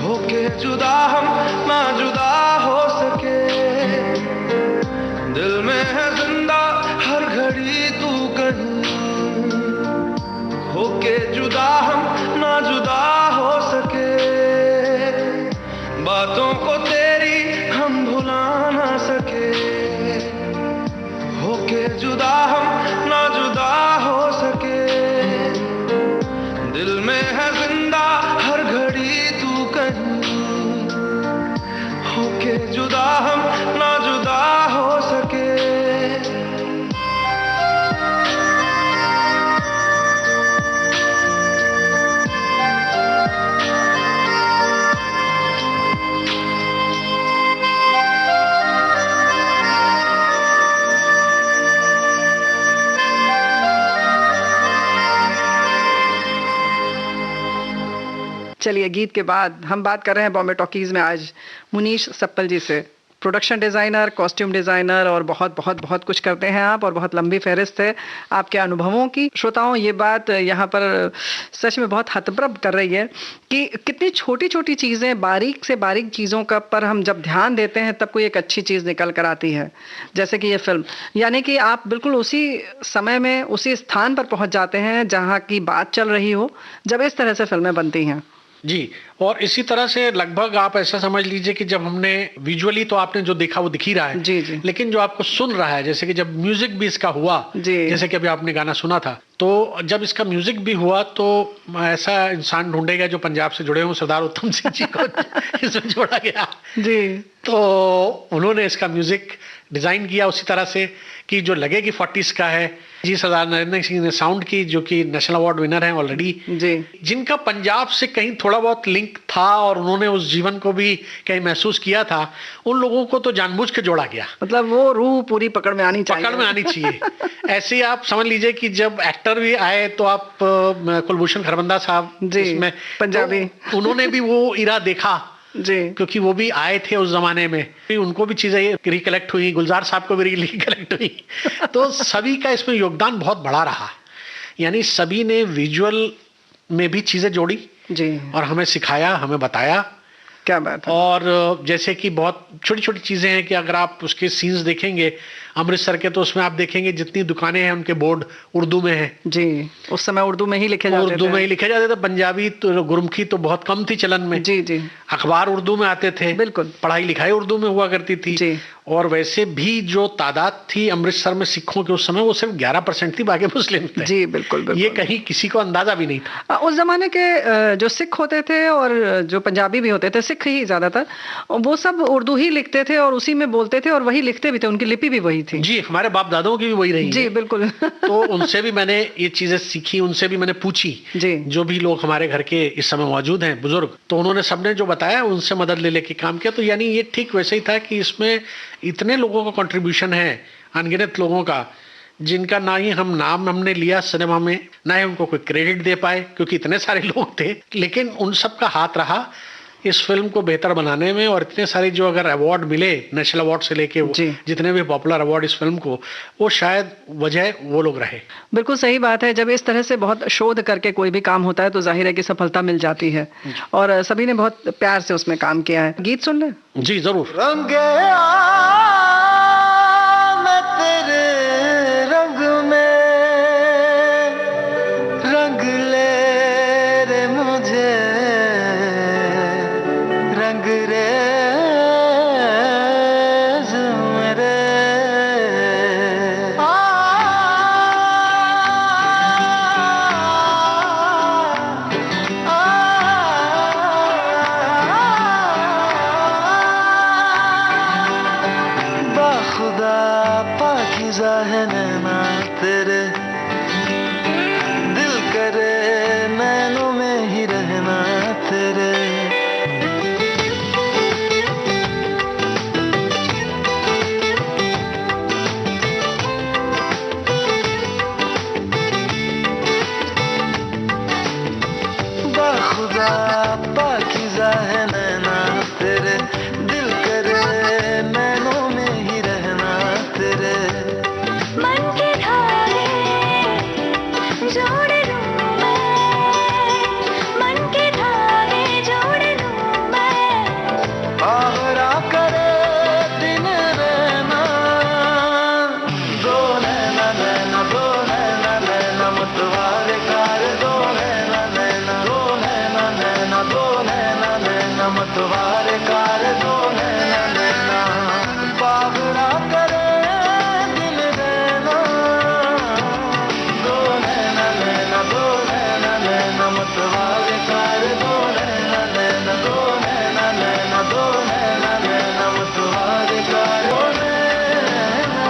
होके जुदा हम ना जुदा हो सके, दिल में है जिंदा हर घड़ी तू कहीं, होके जुदा हम ना जुदा हो सके, बातों को तेरी हम भुला ना सके। चलिए, गीत के बाद हम बात कर रहे हैं बॉम्बे टॉकीज में आज मुनीश सप्पल जी से। प्रोडक्शन डिज़ाइनर, कॉस्ट्यूम डिज़ाइनर और बहुत बहुत बहुत कुछ करते हैं आप, और बहुत लंबी फहरिस्त है आपके अनुभवों की। श्रोताओं, ये बात यहाँ पर सच में बहुत हतप्रभ कर रही है कि कितनी छोटी छोटी चीज़ें, बारीक से बारीक चीज़ों का पर हम जब ध्यान देते हैं तब कोई एक अच्छी चीज़ निकल कर आती है। जैसे कि ये फिल्म, यानी कि आप बिल्कुल उसी समय में उसी स्थान पर पहुँच जाते हैं जहाँ की बात चल रही हो, जब इस तरह से फिल्में बनती हैं। जी, और इसी तरह से लगभग आप ऐसा समझ लीजिए कि जब हमने विजुअली तो आपने जो देखा वो दिख ही रहा है, जी जी, लेकिन जो आपको सुन रहा है, जैसे कि जब म्यूजिक भी इसका हुआ, जैसे कि अभी आपने गाना सुना था, तो जब इसका म्यूजिक भी हुआ तो ऐसा इंसान ढूंढेगा जो पंजाब से जुड़े हों। सरदार उत्तम सिंह जी को इसमें जोड़ा गया जी, तो उन्होंने इसका म्यूजिक डिजाइन किया उसी तरह से कि जो लगे कि 40s का है। जी, सरदार नरेंद्र सिंह ने साउंड की, जो कि नेशनल अवार्ड विनर हैं ऑलरेडी, जी, जिनका पंजाब से कहीं थोड़ा बहुत लिंक था और उन्होंने उस जीवन को भी कहीं महसूस किया था, उन लोगों को तो जानबूझ के जोड़ा गया। मतलब वो रूह पूरी पकड़ में आनी चाहिए। ऐसे ही आप समझ लीजिए कि जब एक्टर भी आए तो आप कुलभूषण खरबंदा साहब जी, पंजाबी, तो उन्होंने भी वो इरा देखा जी, क्योंकि वो भी आए थे उस जमाने में, उनको भी चीजें रिकलेक्ट हुई, गुलजार साहब को भी रिकलेक्ट हुई। तो सभी का इसमें योगदान बहुत बड़ा रहा, यानी सभी ने विजुअल में भी चीजें जोड़ी जी, और हमें सिखाया, हमें बताया। क्या बात है। और जैसे कि बहुत छोटी छोटी चीजें हैं कि अगर आप उसके सीन्स देखेंगे अमृतसर के, तो उसमें आप देखेंगे जितनी दुकानें हैं उनके बोर्ड उर्दू में हैं। जी, उस समय उर्दू में ही लिखे जाते थे। उर्दू में ही लिखे जाते थे, पंजाबी तो गुरमुखी तो बहुत कम थी चलन में। जी जी, अखबार उर्दू में आते थे, बिल्कुल, पढ़ाई लिखाई उर्दू में हुआ करती थी जी। और वैसे भी जो तादाद थी अमृतसर में सिखों के उस समय, वो सिर्फ 11% थी, बाकी मुस्लिम थे। जी बिल्कुल, बिल्कुल, ये कहीं किसी को अंदाजा भी नहीं था। उस जमाने के जो सिख होते थे और जो पंजाबी भी होते थे, सिख ही ज्यादातर, वो सब उर्दू ही लिखते थे और उसी में बोलते थे और वही लिखते भी थे, उनकी लिपि भी वही थी। जी, हमारे बाप दादाओं की भी वही रही जी, बिल्कुल। तो उनसे भी मैंने ये चीजें सीखी, उनसे भी मैंने पूछी जी, जो भी लोग हमारे घर के इस समय मौजूद हैं बुजुर्ग, तो उन्होंने सबने जो बताया उनसे मदद ले लेके काम किया। तो यानी ये ठीक वैसे ही था कि इसमें इतने लोगों का कंट्रीब्यूशन है, अनगिनत लोगों का, जिनका ना ही हम नाम हमने लिया सिनेमा में, ना ही उनको कोई क्रेडिट दे पाए क्योंकि इतने सारे लोग थे, लेकिन उन सब का हाथ रहा इस फिल्म को बेहतर बनाने में। और इतने सारे जो अगर अवार्ड मिले, नेशनल अवार्ड से लेके जितने भी पॉपुलर अवार्ड इस फिल्म को, वो शायद वजह वो लोग रहे। बिल्कुल सही बात है। जब इस तरह से बहुत शोध करके कोई भी काम होता है तो जाहिर है कि सफलता मिल जाती है, और सभी ने बहुत प्यार से उसमें काम किया है। गीत सुन ले। जी जरूर। मैं तेरे रंग में रंग ले रे मुझे, रंग रे मेरे, बाखुदा पाकीज़ा है नैना तेरे, दिल करे नैनों में ही रहना तेरे। बाखुदा पाकीज़ा है नैना तेरे, दिल करे नैनों में ही रहना तेरे। मन के धारे जोड़ लूं मैं, मन के धारे जोड़ लूं मैं, आवरा करे दिन रहना, दो नैना नैना, दो नैना नैना मतवारे कार, दो नैना नैना, दो नैना नैना, दो नैना नैना मतवारे कार, दो नैना नैना, बावरा करे दिन रहना, दो नैना नैना, दो नैना नैना मतवारे कार, दो नैना नैना, दो नैना नैना, दो नैना नैना मतवारे कार, दो नैना।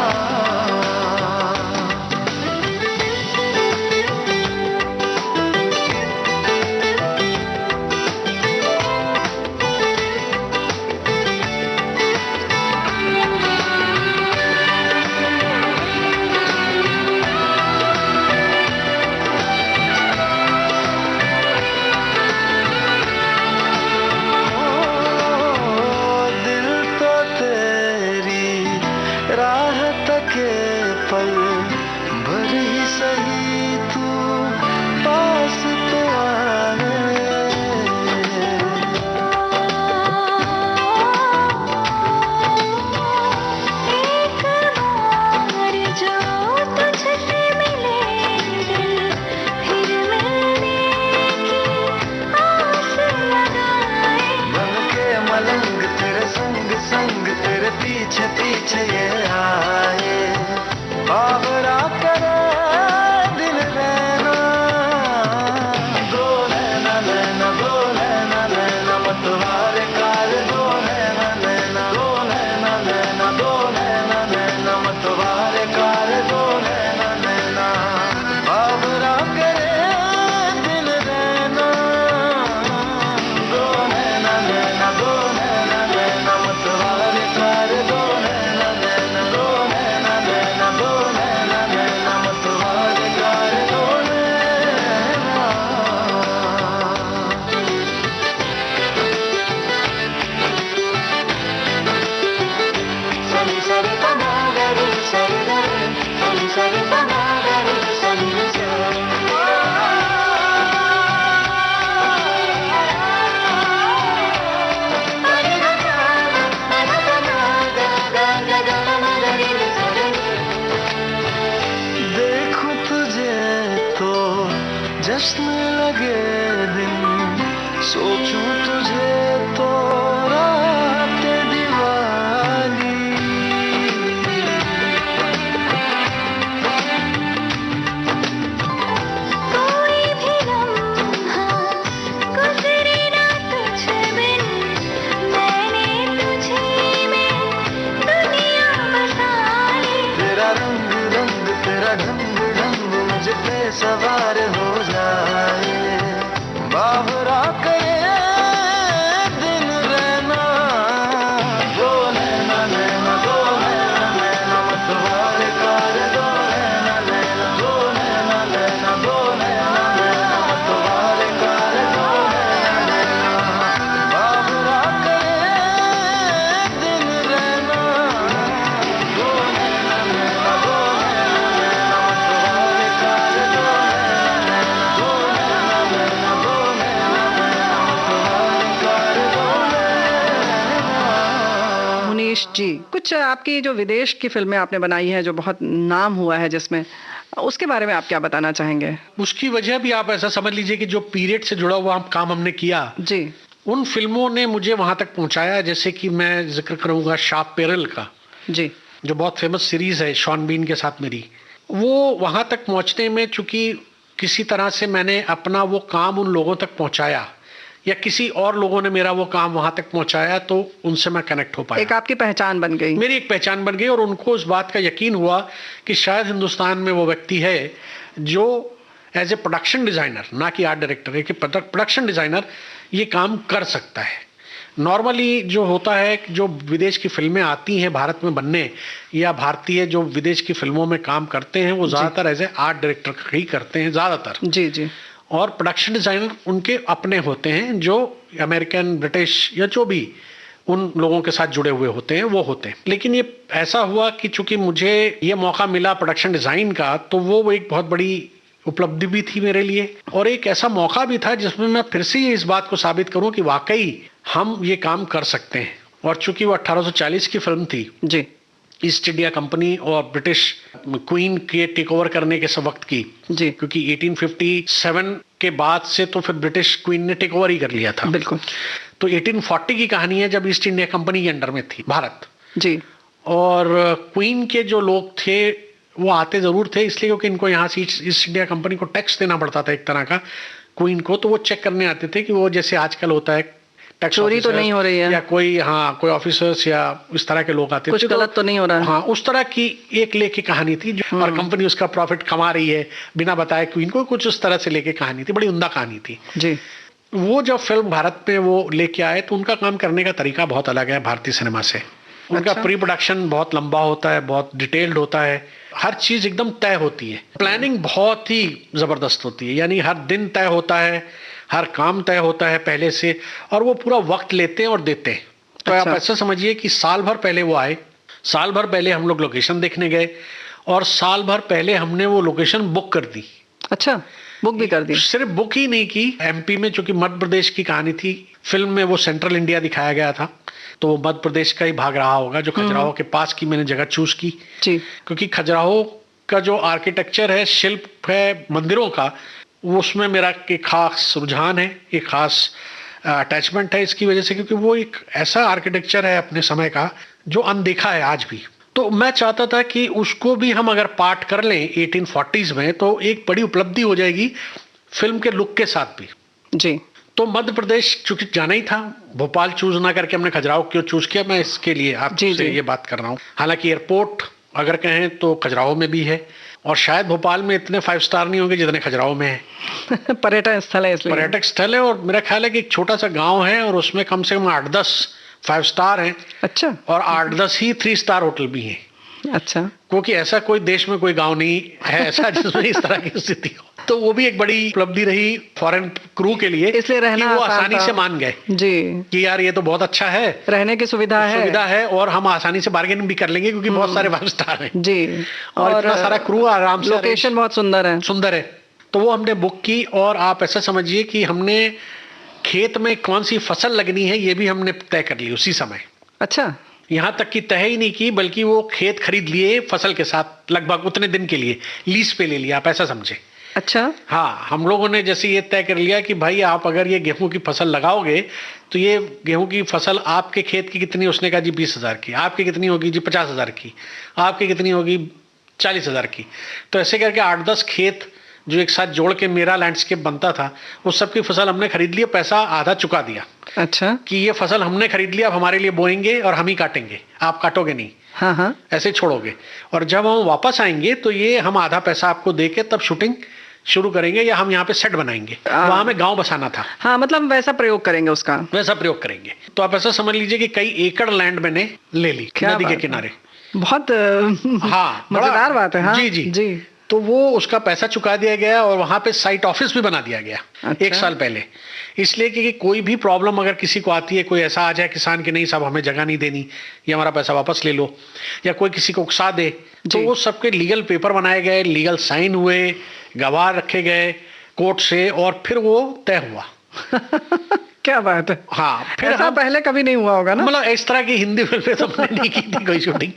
के पल भर ही सही तू पास तो आए। एक बार जो तुझसे मिले दिल फिर मिलने की आस लगाए। बन के मलंग तेरे संग संग तेरे पीछे पीछे ये आए। बाबरा करे दिल रहना दो नैना नैना दो नैना नैना मतवारे कार दो नैना नैना दो नैना नैना दो नैना नैना मतवारे कार दो नैना नैना। बाबरा करे दिल रहना दो नैना नैना दो नैना नैना मतवारे कार दो नैना नैना दो नैना नैना दो नैना नैना मतवारे कार दो नैना। सरी सरी पमा गरी सरी गरी सरी सरी पमा गरी सरी सरी। देखूं तुझे तो जश्न लगे दिन, सोचूं तुझे तो रात दिवाली। कोई भी लम्हा गुजरे ना तुझ बिन, मैंने तुझे में दुनिया बसा ली। तेरा रंग रंग तेरा ढंग ढंग मुझ पे सवार हो जाए। बाबरा करे दिन रहना दो नैना नैना दो नैना नैना मतवारे कार दो नैना नैना दो नैना नैना दो नैना नैना मतवारे कार दो नैना नैना। बाबरा करे दिन रहना दो नैना नैना दो नैना नैना मतवारे कार दो नैना नैना दो नैना नैना दो नैना नैना मतवारे कार दो नैना। मुनीश जी, कुछ आपकी जो विदेश की फिल्में आपने बनाई हैं जो बहुत नाम हुआ है जिसमें, उसके बारे में आप क्या बताना चाहेंगे? उसकी वजह भी आप ऐसा समझ लीजिए कि जो पीरियड से जुड़ा हुआ काम हमने किया, जी उन फिल्मों ने मुझे वहां तक पहुंचाया। जैसे कि मैं जिक्र करूंगा शार्प पेरल का, जी जो बहुत फेमस सीरीज है शॉन बीन के साथ मेरी। वो वहां तक पहुंचने में चूंकि किसी तरह से मैंने अपना वो काम उन लोगों तक पहुंचाया, या किसी और लोगों ने मेरा वो काम वहां तक पहुंचाया, तो उनसे मैं कनेक्ट हो पाया। एक आपकी पहचान बन गई। मेरी एक पहचान बन गई और उनको उस बात का यकीन हुआ कि शायद हिंदुस्तान में वो व्यक्ति है जो एज ए प्रोडक्शन डिजाइनर, ना कि आर्ट डायरेक्टर है, कि प्रोडक्शन डिजाइनर ये काम कर सकता है। नॉर्मली जो होता है, जो विदेश की फिल्में आती हैं भारत में बनने, या भारतीय जो विदेश की फिल्मों में काम करते हैं, वो ज़्यादातर एज ए आर्ट डायरेक्टर ही करते हैं ज़्यादातर। जी जी। और प्रोडक्शन डिजाइनर उनके अपने होते हैं, जो अमेरिकन, ब्रिटिश या जो भी उन लोगों के साथ जुड़े हुए होते हैं वो होते हैं। लेकिन ये ऐसा हुआ कि चूंकि मुझे ये मौका मिला प्रोडक्शन डिजाइन का, तो वो एक बहुत बड़ी उपलब्धि भी थी मेरे लिए, और एक ऐसा मौका भी था जिसमें मैं फिर से इस बात को साबित करूं कि वाकई हम ये काम कर सकते हैं। और चूंकि वो 1840 की फिल्म थी, जी, ईस्ट इंडिया कंपनी और ब्रिटिश क्वीन के टेक ओवर करने के सब वक्त की, जी, क्योंकि 1857 के बाद से तो फिर ब्रिटिश क्वीन ने टेक ओवर ही कर लिया था। बिल्कुल। तो 1840 की कहानी है, जब ईस्ट इंडिया कंपनी के अंडर में थी भारत। जी। और क्वीन के जो लोग थे वो आते जरूर थे, इसलिए क्योंकि इनको यहाँ से ईस्ट इंडिया कंपनी को टैक्स देना पड़ता था एक तरह का क्वीन को, तो वो चेक करने आते थे कि वो जैसे आजकल होता है टैक्स चोरी तो नहीं हो रही है, या कोई, हाँ, कोई ऑफिसर्स या इस तरह के लोग आते थे, कुछ गलत तो नहीं हो रहा है। हाँ, उस तरह की एक लेके कहानी थी जो, और कंपनी उसका प्रॉफिट कमा रही है बिना बताए क्वीन को, कुछ उस तरह से लेके कहानी थी, बड़ी उम्दा कहानी थी। जी। वो जब फिल्म भारत में वो लेके आए तो उनका काम करने का तरीका बहुत अलग है भारतीय सिनेमा से। उनका प्री प्रोडक्शन बहुत लंबा होता है, बहुत डिटेल्ड होता है, हर चीज एकदम तय होती है, प्लानिंग बहुत ही जबरदस्त होती है, यानी हर दिन तय होता है, हर काम तय होता है पहले से, और वो पूरा वक्त लेते हैं और देते हैं। तो आप ऐसा समझिए कि साल भर पहले वो आए, साल भर पहले हम लोग लोकेशन देखने गए और साल भर पहले हमने वो लोकेशन बुक कर दी। अच्छा, बुक भी कर दी? सिर्फ बुक ही नहीं की, एमपी में चूंकि मध्य प्रदेश की कहानी थी, फिल्म में वो सेंट्रल इंडिया दिखाया गया था, तो वो मध्य प्रदेश का ही भाग रहा होगा। जो खजुराहो के पास की मैंने जगह चूज की जी, क्योंकि खजुराहो का जो आर्किटेक्चर है, शिल्प है मंदिरों का, वो उसमें मेरा एक खास रुझान है, एक खास अटैचमेंट है इसकी वजह से, क्योंकि वो एक ऐसा आर्किटेक्चर है अपने समय का जो अनदेखा है आज भी। तो मैं चाहता था कि उसको भी हम अगर पार्ट कर लें 1840s में, तो एक बड़ी उपलब्धि हो जाएगी फिल्म के लुक के साथ भी। जी, तो मध्य प्रदेश चूंकि जाना ही था, भोपाल चूज ना करके हमने खजुराहो क्यों चूज किया, मैं इसके लिए आपसे ये बात कर रहा हूँ। हालांकि एयरपोर्ट अगर कहें तो खजुराहो में भी है, और शायद भोपाल में इतने 5 स्टार नहीं होंगे जितने खजुराहो में है। पर्यटन स्थल है इसलिए। पर्यटक स्थल है, और मेरा ख्याल है कि एक छोटा सा गांव है और उसमें कम से कम 8-10 5 स्टार हैं। अच्छा। और 8-10 ही 3 स्टार होटल भी हैं। अच्छा, क्योंकि ऐसा कोई देश में कोई गांव नहीं है ऐसा जिसमें इस तरह की स्थिति हो। तो वो भी एक बड़ी उपलब्धि रही फॉरेन क्रू के लिए, इसलिए रहना कि वो आसानी से मान गए जी कि यार ये तो बहुत अच्छा है, रहने की सुविधा है और हम आसानी से बार्गेनिंग भी कर लेंगे क्योंकि बहुत सारे 5 स्टार हैं जी, और इतना सारा क्रू आराम से, लोकेशन बहुत सुंदर है। तो वो हमने बुक की, और आप ऐसा समझिए कि हमने खेत में कौन सी फसल लगनी है ये भी हमने तय कर ली उसी समय। अच्छा, यहाँ तक कि तय ही नहीं की, बल्कि वो खेत खरीद लिए फसल के साथ, लगभग उतने दिन के लिए लीज पे ले लिया, आप ऐसा समझे। अच्छा, हाँ, हम लोगों ने जैसे ये तय कर लिया कि भाई आप अगर ये गेहूं की फसल लगाओगे तो ये गेहूं की फसल आपके खेत की कितनी, उसने कहा जी 20,000 की, आपकी कितनी होगी जी 50,000 की, आपकी कितनी होगी 40,000 की। तो ऐसे करके 8-10 खेत जो एक साथ जोड़ के मेरा लैंडस्केप बनता था, उस सब की फसल हमने खरीद ली, पैसा आधा चुका दिया। अच्छा, कि ये फसल हमने खरीद लिया, अब हमारे लिए बोएंगे और हम ही काटेंगे, आप काटोगे नहीं। हाँ हाँ, ऐसे छोड़ोगे, और जब हम वापस आएंगे तो ये हम आधा पैसा आपको देके तब शूटिंग शुरू करेंगे, या हम यहाँ पे सेट बनाएंगे। वहां में गांव बसाना था। हाँ, मतलब वैसा प्रयोग करेंगे उसका, वैसा प्रयोग करेंगे। तो आप ऐसा समझ लीजिए कि कई एकड़ लैंड मैंने ले ली नदी के किनारे। बहुत हाँ, मजेदार बात है। हाँ? जी जी जी। तो वो उसका पैसा चुका दिया गया, और वहां पे साइट ऑफिस भी बना दिया गया। अच्छा। 1 साल पहले, इसलिए कि कोई भी प्रॉब्लम अगर किसी को आती है, कोई ऐसा आ जाए किसान की नहीं साहब हमें जगह नहीं देनी, या हमारा पैसा वापस ले लो, या कोई किसी को उकसा दे, तो वो सबके लीगल पेपर बनाए गए, लीगल साइन हुए, गवाह रखे गए कोर्ट से, और फिर वो तय हुआ। क्या बात है। हाँ, फिर ऐसा पहले कभी नहीं हुआ होगा ना, मतलब इस तरह की हिंदी फिल्में तो मैंने नहीं की थी कोई शूटिंग।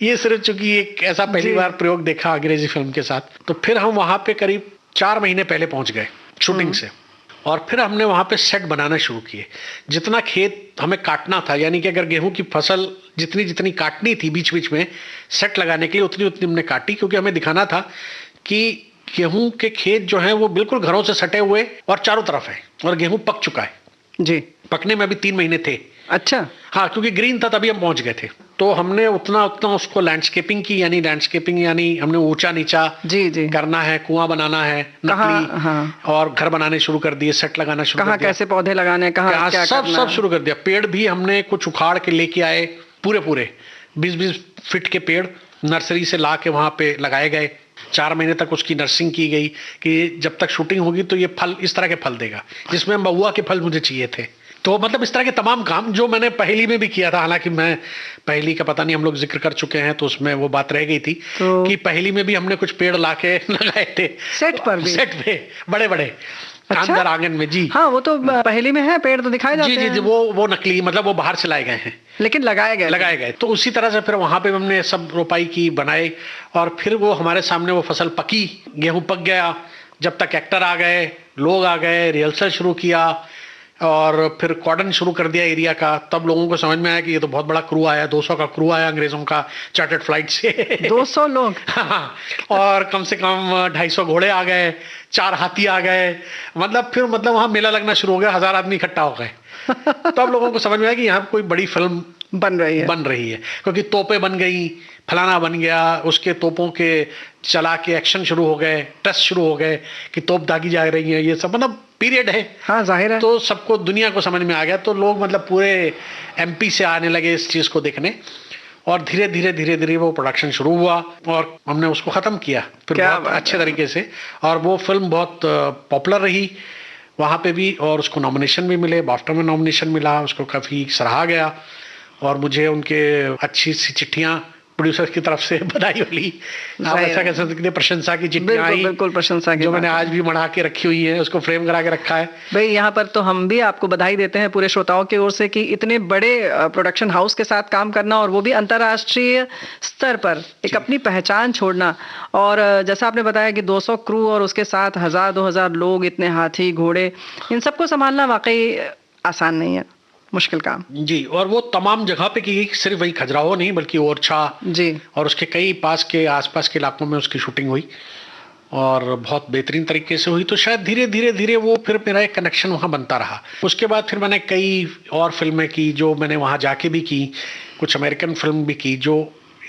ये सिर्फ चूंकि एक ऐसा पहली बार प्रयोग देखा अंग्रेजी फिल्म के साथ। तो फिर हम वहां पे करीब 4 महीने पहले पहुंच गए शूटिंग से, और फिर हमने वहां पे सेट बनाना शुरू किए। जितना खेत हमें काटना था, यानी कि अगर गेहूं की फसल जितनी जितनी काटनी थी बीच बीच में सेट लगाने के लिए, उतनी उतनी हमने काटी, क्योंकि हमें दिखाना था कि गेहूं के खेत जो हैं वो बिल्कुल घरों से सटे हुए और चारों तरफ है, और गेहूं पक चुका है जी। पकने में अभी 3 महीने थे। अच्छा। हाँ, क्योंकि ग्रीन था तभी हम पहुंच गए थे। तो हमने उतना उतना उसको लैंडस्केपिंग की, यानी हमने ऊंचा नीचा जी जी करना है, कुआं बनाना है नकली, हाँ। और घर बनाने शुरू कर दिए, सेट लगाना शुरू कर दिया, कैसे पौधे लगाने, कहाँ क्या सब सब शुरू कर दिया। पेड़ भी हमने कुछ उखाड़ के लेके आए, पूरे 20-20 फीट के पेड़ नर्सरी से ला के वहां पे लगाए गए। 4 महीने तक उसकी नर्सिंग की गई कि जब तक शूटिंग होगी तो ये फल इस तरह के फल देगा, जिसमें महुआ के फल मुझे चाहिए थे। तो मतलब इस तरह के तमाम काम जो मैंने पहली में भी किया था, हालांकि मैं पहली का पता नहीं हम लोग जिक्र कर चुके हैं तो उसमें वो बात रह गई थी कि पहली में भी हमने कुछ पेड़ लाके लगाए थे सेट पर भी, सेट पे बड़े अंदर आंगन में। जी हाँ, वो तो पहली में है, पेड़ तो दिखाए जाते हैं। जी, वो नकली, मतलब वो बाहर से लाए गए हैं, लेकिन लगाए गए। तो उसी तरह से फिर वहां पे हमने सब रोपाई की, बनाए, और फिर वो हमारे सामने वो फसल पकी, गेहूं पक गया। जब तक एक्टर आ गए, लोग आ गए, रिहर्सल शुरू किया, और फिर कॉर्डन शुरू कर दिया एरिया का, तब लोगों को समझ में आया कि ये तो बहुत बड़ा क्रू आया, 200 का क्रू आया अंग्रेजों का चार्टर्ड फ्लाइट से। 200 लोग। हाँ, और कम से कम 250 घोड़े आ गए, 4 हाथी आ गए, मतलब वहां मेला लगना शुरू हो गया, 1000 आदमी इकट्ठा हो गए। तब लोगों को समझ में आया कि यहाँ कोई बड़ी फिल्म बन रही है, क्योंकि तोपें बन गई, फलाना बन गया, उसके तोपों के चला के एक्शन शुरू हो गए, टेस्ट शुरू हो गए कि तोप दागी जा रही है, ये सब मतलब पीरियड है। हाँ, जाहिर है। तो सबको दुनिया को समझ में आ गया, तो लोग मतलब पूरे एमपी से आने लगे इस चीज को देखने, और धीरे धीरे वो प्रोडक्शन शुरू हुआ, और हमने उसको खत्म किया फिर बहुत अच्छे तरीके से। और वो फिल्म बहुत पॉपुलर रही वहाँ पे भी, और उसको नॉमिनेशन भी मिले, बाफ्टा में नॉमिनेशन मिला, उसको काफ़ी सराहा गया, और मुझे उनके अच्छी सी चिट्ठियां प्रोड्यूसर की तरफ से बधाई वाली, आप ऐसा कह सकते हैं, प्रशंसा की चिट्ठियां आई, बिल्कुल प्रशंसा की, जो मैंने आज भी मढ़ा के रखी हुई है, उसको फ्रेम करा के रखा है। भाई यहाँ पर तो हम भी आपको बधाई देते हैं पूरे श्रोताओं की ओर से कि इतने बड़े प्रोडक्शन हाउस के साथ काम करना, और वो भी अंतर्राष्ट्रीय स्तर पर एक अपनी पहचान छोड़ना। और जैसा आपने बताया कि 200 क्रू और उसके साथ 1000-2000 लोग, इतने हाथी घोड़े, इन सबको संभालना वाकई आसान नहीं है, मुश्किल काम जी। और वो तमाम जगह पे की गई, सिर्फ वही खजुराहो नहीं बल्कि ओरछा जी और उसके कई पास के आसपास के इलाकों में उसकी शूटिंग हुई और बहुत बेहतरीन तरीके से हुई। तो शायद धीरे धीरे धीरे वो फिर मेरा एक कनेक्शन वहाँ बनता रहा। उसके बाद फिर मैंने कई और फिल्में की जो मैंने वहाँ जाके भी की, कुछ अमेरिकन फिल्म भी की जो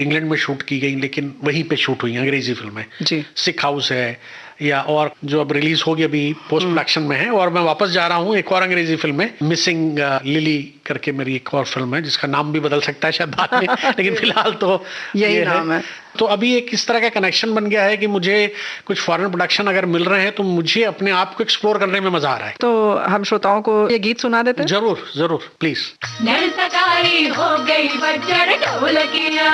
इंग्लैंड में शूट की गई लेकिन वहीं पे शूट हुई, अंग्रेजी फिल्में जी। सिक हाउस है, या और जो अब रिलीज होगी, अभी पोस्ट प्रोडक्शन में है। और मैं वापस जा रहा हूँ एक और अंग्रेजी फिल्म में, मिसिंग लिली करके मेरी एक और फिल्म है, जिसका नाम भी बदल सकता है शायद बाद में लेकिन फिलहाल तो यही नाम है। तो अभी एक इस तरह का कनेक्शन बन गया है कि मुझे कुछ फॉरेन प्रोडक्शन अगर मिल रहे हैं तो मुझे अपने आप को एक्सप्लोर करने में मजा आ रहा है। तो हम श्रोताओं को ये गीत सुना देते हैं। जरूर जरूर, प्लीज। नरसकारी हो गई बज्जर ढोलकिया,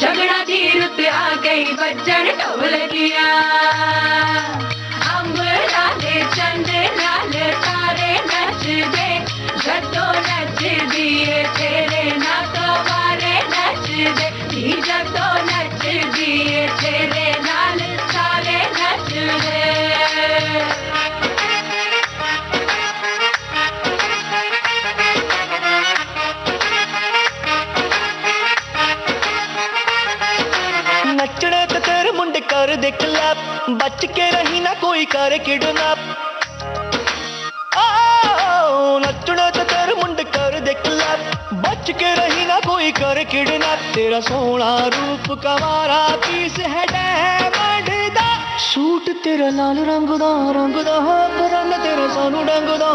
शगड़ा की रुत आ गई बज्जर ढोलकिया, अंब लाले चंद लाल तारे नच दे, जद्दो नच दिए तेरे नाकवारे नच दे, जद्दो नच दिए तेरे नाल सारे नच दे। नचने ते तेरे मुंडे कर दे क्लैप, बच के रही ना कोई करे किडनैप। नचने ते तेरे मुंडे कर दे क्लैप, बच के रही ना कोई करे किडनैप। तेरा सोना रूप कवारा पीस है डायमंड दा, सूट तेरा लाल रंग दा रंग तेरा सानू डंग दा।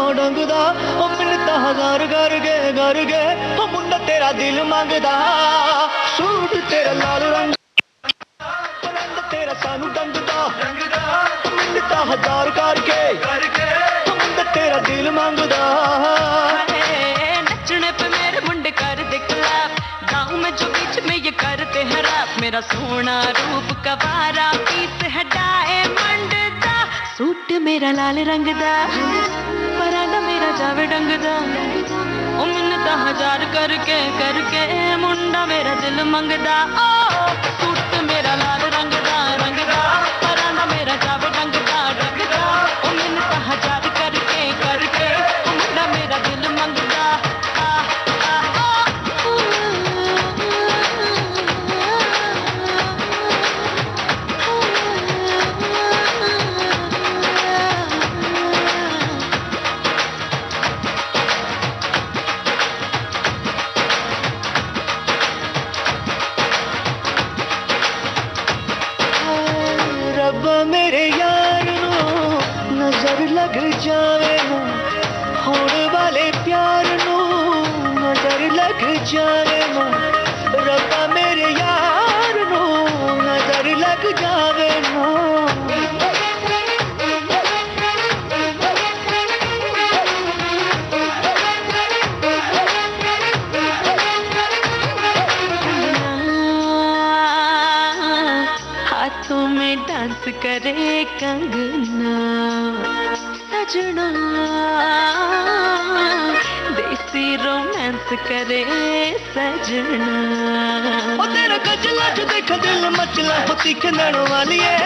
ओ मिन्नत हजार कर गए ओ मुंडा तेरा दिल मंगदा, सूट तेरा लाल रंग तेरा सानू डंग दा, मिन्नत हजार करके मुंडा तेरा दिल मंगदा। नचने पे मेरे मुंडे कर दे क्लैप, गाँव में जो बीच में ये करते हैं रैप। मेरा सोना रूप कवारा पीस है डायमंड दा, सूट मेरा लाल रंग दा, परांदा मेरा जावे डंग दा। ओ मिन्नत हजार करके मुंडा मेरा दिल मंगदा। ओ सूट मेरा लाल रंग दा परांदा मेरा जावे डंग दा। ओ मिन्नत हजार करके मुंडा मेरा दिल मंगदा। मेरे यार नो नजर लग जावे ना, होने वाले प्यार नो नजर लग जावे ना। रब्बा मेरे यार नो नजर लग जावे ना। हाथों में डांस करे कंगना, सजना देसी रोमांस करे सजना। ओ तेरा गजला जो देखा दिल मचला, हो तीखे नैनों वाली है।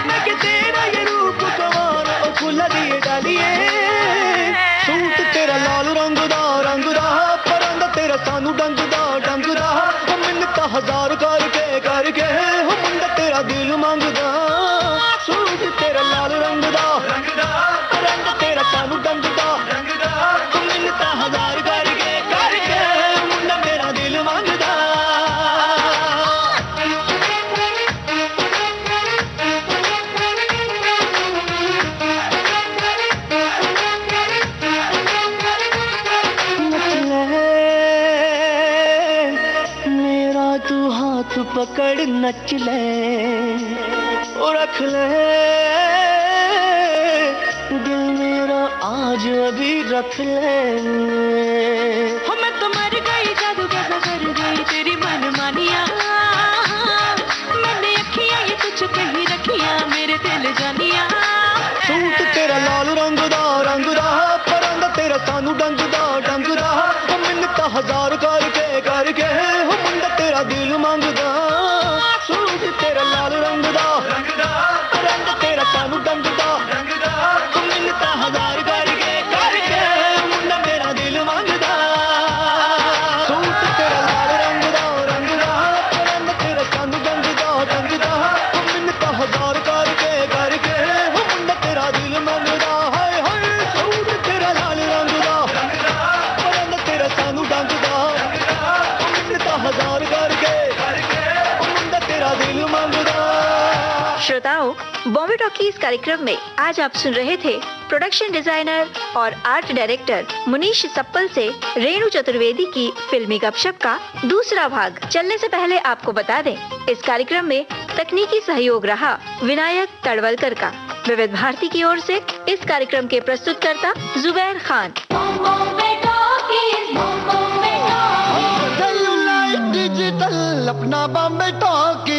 मैं कि तेरा ये रूप कवारा ओ फूला दिए डालिए, सूट तेरा लाल रंग दा परांदा तेरा सानू डंग दा। ओ मिन्नत हजार करके हो मुंडा तेरा दिल मंगदा, सूट तेरा लाल रंग दा परांदा तेरा सानू डंग दा। ओ मिन्नत हजार करके मुंडा मेरा दिल मंगदा। पकड़ नच ले और रख ले दिल मेरा आज अभी रख ले। हजार करके मुंडा तेरा दिल मंगदा। श्रोताओं, बॉम्बे टॉकीज कार्यक्रम में आज आप सुन रहे थे प्रोडक्शन डिजाइनर और आर्ट डायरेक्टर मुनीश सप्पल से रेणु चतुर्वेदी की फिल्मी गपशप का दूसरा भाग। चलने से पहले आपको बता दें, इस कार्यक्रम में तकनीकी सहयोग रहा विनायक तड़वलकर का। विविध भारती की ओर से इस कार्यक्रम के प्रस्तुतकर्ता जुबैर खान। डिजिटल अपना बॉम्बे टॉकीज।